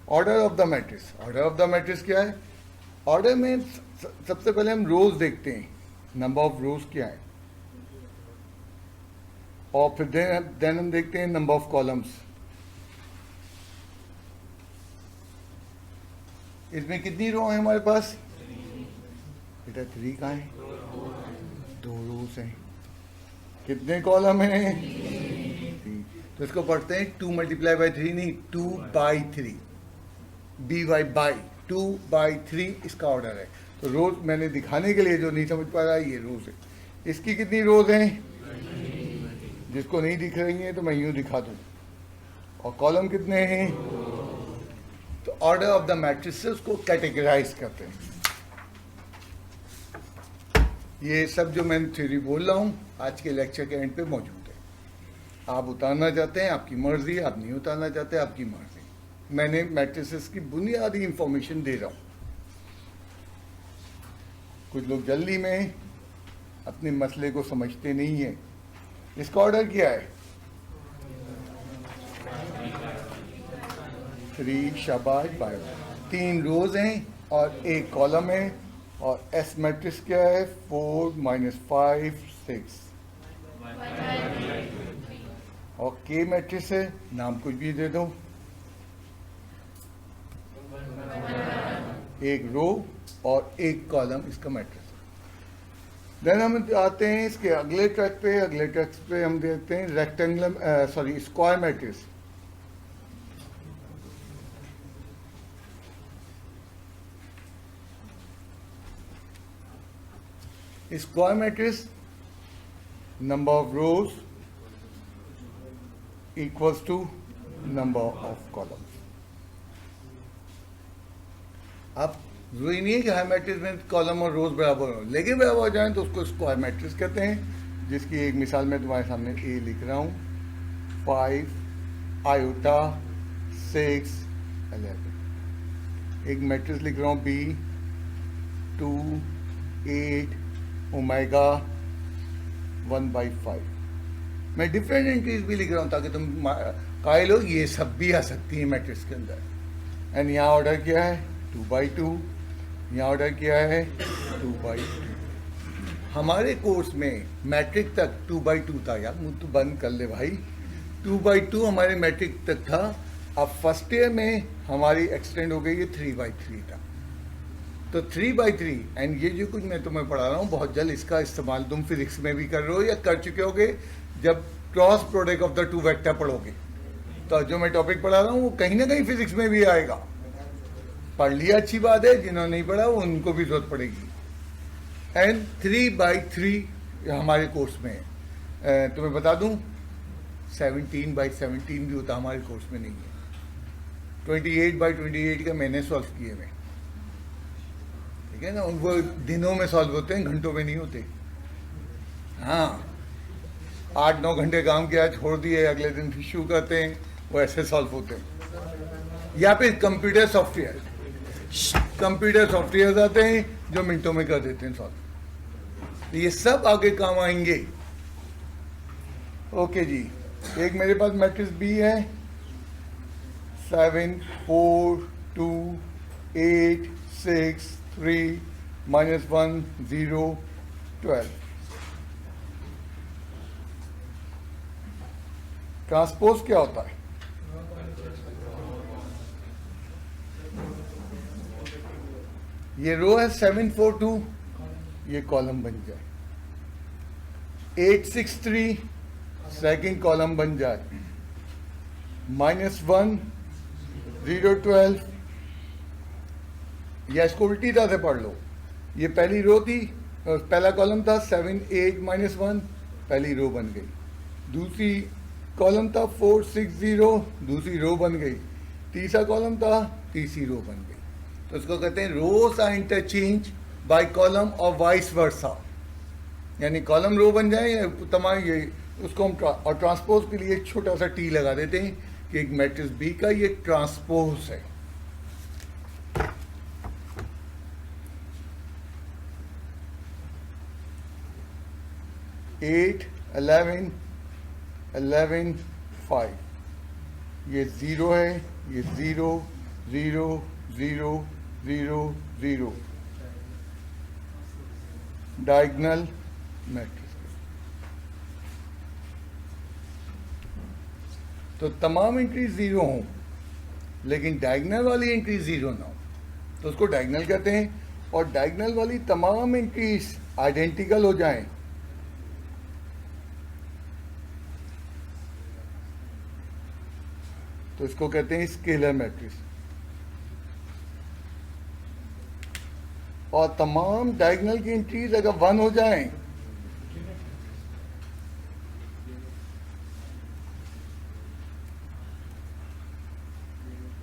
order of the matrix. Order of the matrix क्या है? ऑर्डर में सबसे पहले हम रोज देखते हैं, नंबर ऑफ रोज क्या है, और फिर देन हम देखते हैं नंबर ऑफ कॉलम्स। इसमें कितनी रो है हमारे पास? बेटा 3 कहाँ है? 2 रोज हैं। कितने कॉलम हैं? 3। तो इसको पढ़ते हैं 2 × 3 नहीं, 2/3, by 2/3 इसका ऑर्डर है। तो रोज मैंने दिखाने के लिए जो नहीं समझ पा रहा है, ये रोज है। इसकी कितनी रोज हैं? जिसको नहीं दिख रही है तो मैं यूं दिखा दूं। और कॉलम कितने हैं? तो ऑर्डर ऑफ द मैट्रिक्स से उसको कैटेगराइज करते हैं। ये सब जो मैं थ्योरी बोल रहा हूं आज के लेक्चर के एंड पे मौजूद है। आप उतारना चाहते हैं आपकी मर्जी, आप नहीं उतारना चाहते आपकी मर्जी। मैंने मैट्रिसेस की बुनियादी इंफॉर्मेशन दे रहा हूं। कुछ लोग जल्दी में अपने मसले को समझते नहीं है। इसका ऑर्डर क्या है? 3 शाबाश 5, 3 रोज हैं और 1 कॉलम है। और एस मैट्रिक्स क्या है? 4 - 5 6। और के मैट्रिक्स है, नाम कुछ भी दे दो, 1 रो और 1 कॉलम इसका मैट्रिक्स। देन हम आते हैं इसके अगले ट्रैक पे हम देखते हैं rectangular square matrix. Square matrix number of rows equals to number of columns. अब जरूरी नहीं है कि हर मैट्रिक्स में कॉलम और रोज बराबर हो, लेकिन बराबर हो जाए तो उसको स्क्वायर मैट्रिक्स कहते हैं, जिसकी एक मिसाल मैं तुम्हारे सामने ए लिख रहा हूँ, 5 आयोटा 6 11। एक मैट्रिक्स लिख रहा हूँ बी 2 8 ओमेगा 1/5। मैं डिफरेंट एंट्रीज भी लिख रहा हूँ ताकि तुम कायल हो ये सब भी आ सकती है मैट्रिक्स के अंदर। एंड यहाँ ऑर्डर किया है 2/2, यहाँ ऑर्डर किया है 2/2। हमारे कोर्स में मैट्रिक तक 2/2 था, यार मुँह तो बंद कर ले भाई, 2/2 हमारे मैट्रिक तक था। अब फर्स्ट ईयर में हमारी एक्सटेंड हो गई है 3/3 तक। तो 3/3 एंड ये जो कुछ मैं तुम्हें पढ़ा रहा हूँ बहुत जल्द इसका इस्तेमाल तुम फिजिक्स में भी कर रहे हो या कर चुके होगे जब cross product of the two vector पढ़ोगे। तो जो मैं टॉपिक पढ़ा रहा हूँ वो कहीं ना कहीं फिजिक्स में भी आएगा। पढ़ लिया अच्छी बात है, जिन्होंने नहीं पढ़ा वो उनको भी जरूरत पड़ेगी। एंड 3/3 हमारे कोर्स में है। तुम्हें बता दूं 17/17 भी होता हमारे कोर्स में नहीं है। 28/28 का मैंने सॉल्व किए हुए, ठीक है ना, उनको दिनों में सॉल्व होते हैं, घंटों में नहीं होते। हाँ 8-9 घंटे काम किया छोड़ दिए, अगले दिन फिर शुरू करते हैं, वो ऐसे सॉल्व होते हैं। या फिर कंप्यूटर सॉफ्टवेयर आते हैं जो मिनटों में कर देते हैं सॉल्व। ये सब आगे काम आएंगे। ओके जी, एक मेरे पास मैट्रिक्स बी है 7 4 2 8 6 3 -1 0 12। ट्रांसपोज क्या होता है? ये रो है 7 4 2, ये कॉलम बन जाए। 8 6 3 सेकेंड कॉलम बन जाए। -1 0 12, या इसको उल्टी तरह से पढ़ लो। ये पहली रो थी, पहला कॉलम था 7 8 -1, पहली रो बन गई। दूसरी कॉलम था 4 6 0, दूसरी रो बन गई। तीसरा कॉलम था, तीसरी रो बन गई। तो इसको कहते हैं रोज आर इंटरचेंज बाय कॉलम और वाइस वर्सा, यानी कॉलम रो बन जाए या तमाम ये उसको हम और ट्रांसपोज के लिए एक छोटा सा टी लगा देते हैं कि एक मैट्रिक्स बी का ये ट्रांसपोज है। एट 11 11 5, ये 0 है, ये 0 0 0 0 0 डायगोनल मैट्रिक्स। तो तमाम एंट्री 0 हों लेकिन डायगोनल वाली एंट्री 0 ना हो तो उसको डायगोनल कहते हैं। और डायगोनल वाली तमाम एंट्रीज आइडेंटिकल हो जाएं तो इसको कहते हैं स्केलर मैट्रिक्स। और तमाम डायगोनल की एंट्रीज अगर 1 हो जाएं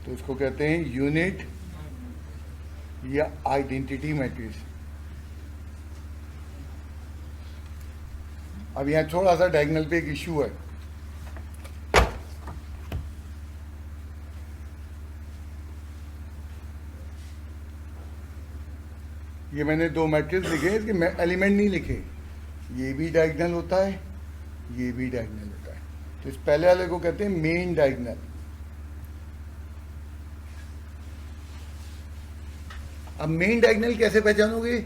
तो इसको कहते हैं यूनिट या आइडेंटिटी मैट्रिक्स। अब यहां थोड़ा सा डायगोनल पे एक इश्यू है। ये मैंने 2 मैट्रिक्स लिखे, इसके एलिमेंट नहीं लिखे। ये भी डायगोनल होता है, ये भी डायगोनल होता है। तो इस पहले वाले को कहते हैं मेन डायगोनल। अब मेन डायगोनल कैसे पहचानोगे?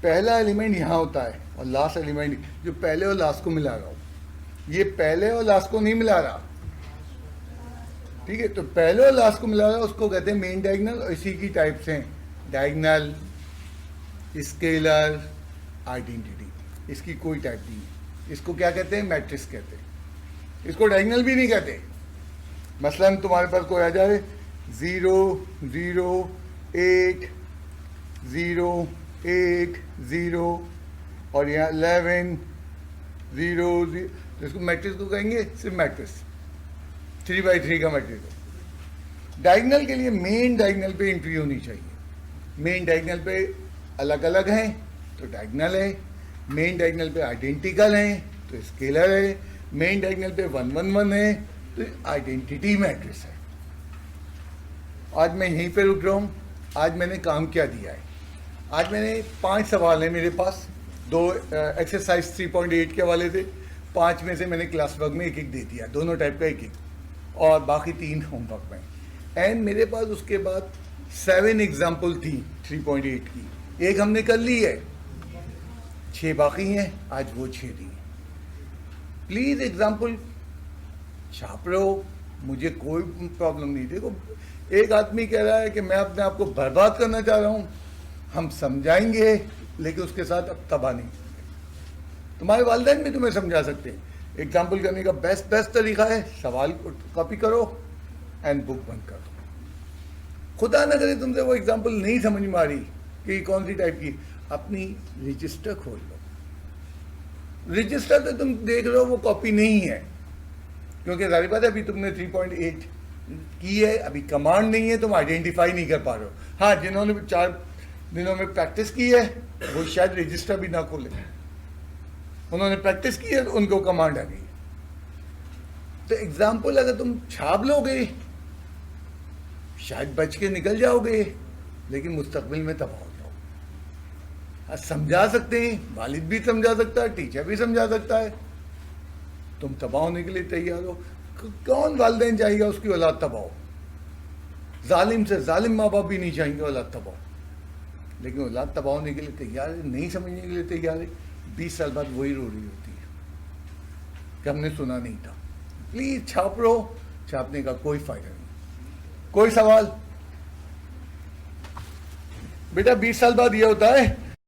पहला एलिमेंट यहाँ होता है और लास्ट एलिमेंट जो पहले और लास्ट को मिला रहा हो। ये पहले और लास्ट को नहीं मिला रहा, ठीक है। तो पहले और लास्ट को मिला रहा उसको कहते हैं मेन डायगोनल। और इसी की टाइप्स हैं डायगोनल, स्केलर, आइडेंटिटी। इसकी कोई टाइप नहीं है। इसको क्या कहते हैं? मैट्रिक्स कहते हैं। इसको डायगोनल भी नहीं कहते। मसलन तुम्हारे पास कोई आ जाए 0 0 8 0 8 0 और यहाँ 11 0 0, इसको मैट्रिक्स को कहेंगे सिर्फ मैट्रिक्स 3x3 का मैट्रिक्स। डायगोनल के लिए मेन डायगोनल पे एंट्री होनी चाहिए। मेन डायगोनल पे अलग अलग हैं तो डायगोनल है, मेन डायगोनल पे आइडेंटिकल हैं तो स्केलर है, मेन डायगोनल पे 1 1 1 है तो आइडेंटिटी मैट्रिक्स है। आज मैं यहीं पे रुक रहा हूँ। आज मैंने काम क्या दिया है? आज मैंने 5 सवाल हैं मेरे पास, 2 एक्सरसाइज 3.8 के वाले थे, 5 में से मैंने क्लास वर्क में एक एक दे दिया, दोनों टाइप का एक एक, और बाकी 3 होमवर्क में। एंड मेरे पास उसके बाद 7 एग्जाम्पल थी 3.8 की, एक हमने कर ली है, 6 बाकी हैं, आज वो 6 दी। प्लीज़ एग्जाम्पल छाप रहो, मुझे कोई प्रॉब्लम नहीं। देखो एक आदमी कह रहा है कि मैं अपने आप को बर्बाद करना चाह रहा हूँ, हम समझाएंगे लेकिन उसके साथ अब तबाह नहीं करेंगे। तुम्हारे वालिदैन भी तुम्हें समझा सकते हैं। एग्जाम्पल करने का बेस्ट तरीका है सवाल को कॉपी करो एंड बुक बंद कर दो। खुदा न करे तुमसे वो एग्जाम्पल नहीं समझ में आ रही कि कौन सी टाइप की, अपनी रजिस्टर खोल लो। रजिस्टर तो तुम देख रहे हो वो कॉपी नहीं है, क्योंकि जाहिर बात है अभी तुमने 3.8 की है, अभी कमांड नहीं है, तुम आइडेंटिफाई नहीं कर पा रहे हो। हाँ, जिन्होंने 4 दिनों में प्रैक्टिस की है वो शायद रजिस्टर भी ना खोले, उन्होंने प्रैक्टिस की है तो उनको कमांड आ गई। तो एग्जाम्पल अगर तुम छाप लोगे शायद बच के निकल जाओगे, लेकिन मुस्तकबिल में तबाह हो जाओगे। समझा सकते हैं, वालिद भी समझा सकता है, टीचर भी समझा सकता है, तुम तबाह होने के लिए तैयार हो। कौन वालिदैन चाहेगा उसकी औलाद तबाह हो? जालिम से जालिम माँ बाप भी नहीं चाहेंगे औलाद तबाह हो, लेकिन औलाद तबाह होने के लिए तैयार है, नहीं समझने के लिए तैयार है। 20 साल बाद वही रो रही होती है कि हमने सुना नहीं था। प्लीज छाप लो, छापने का कोई फायदा नहीं। कोई सवाल? बेटा 20 साल बाद ये होता है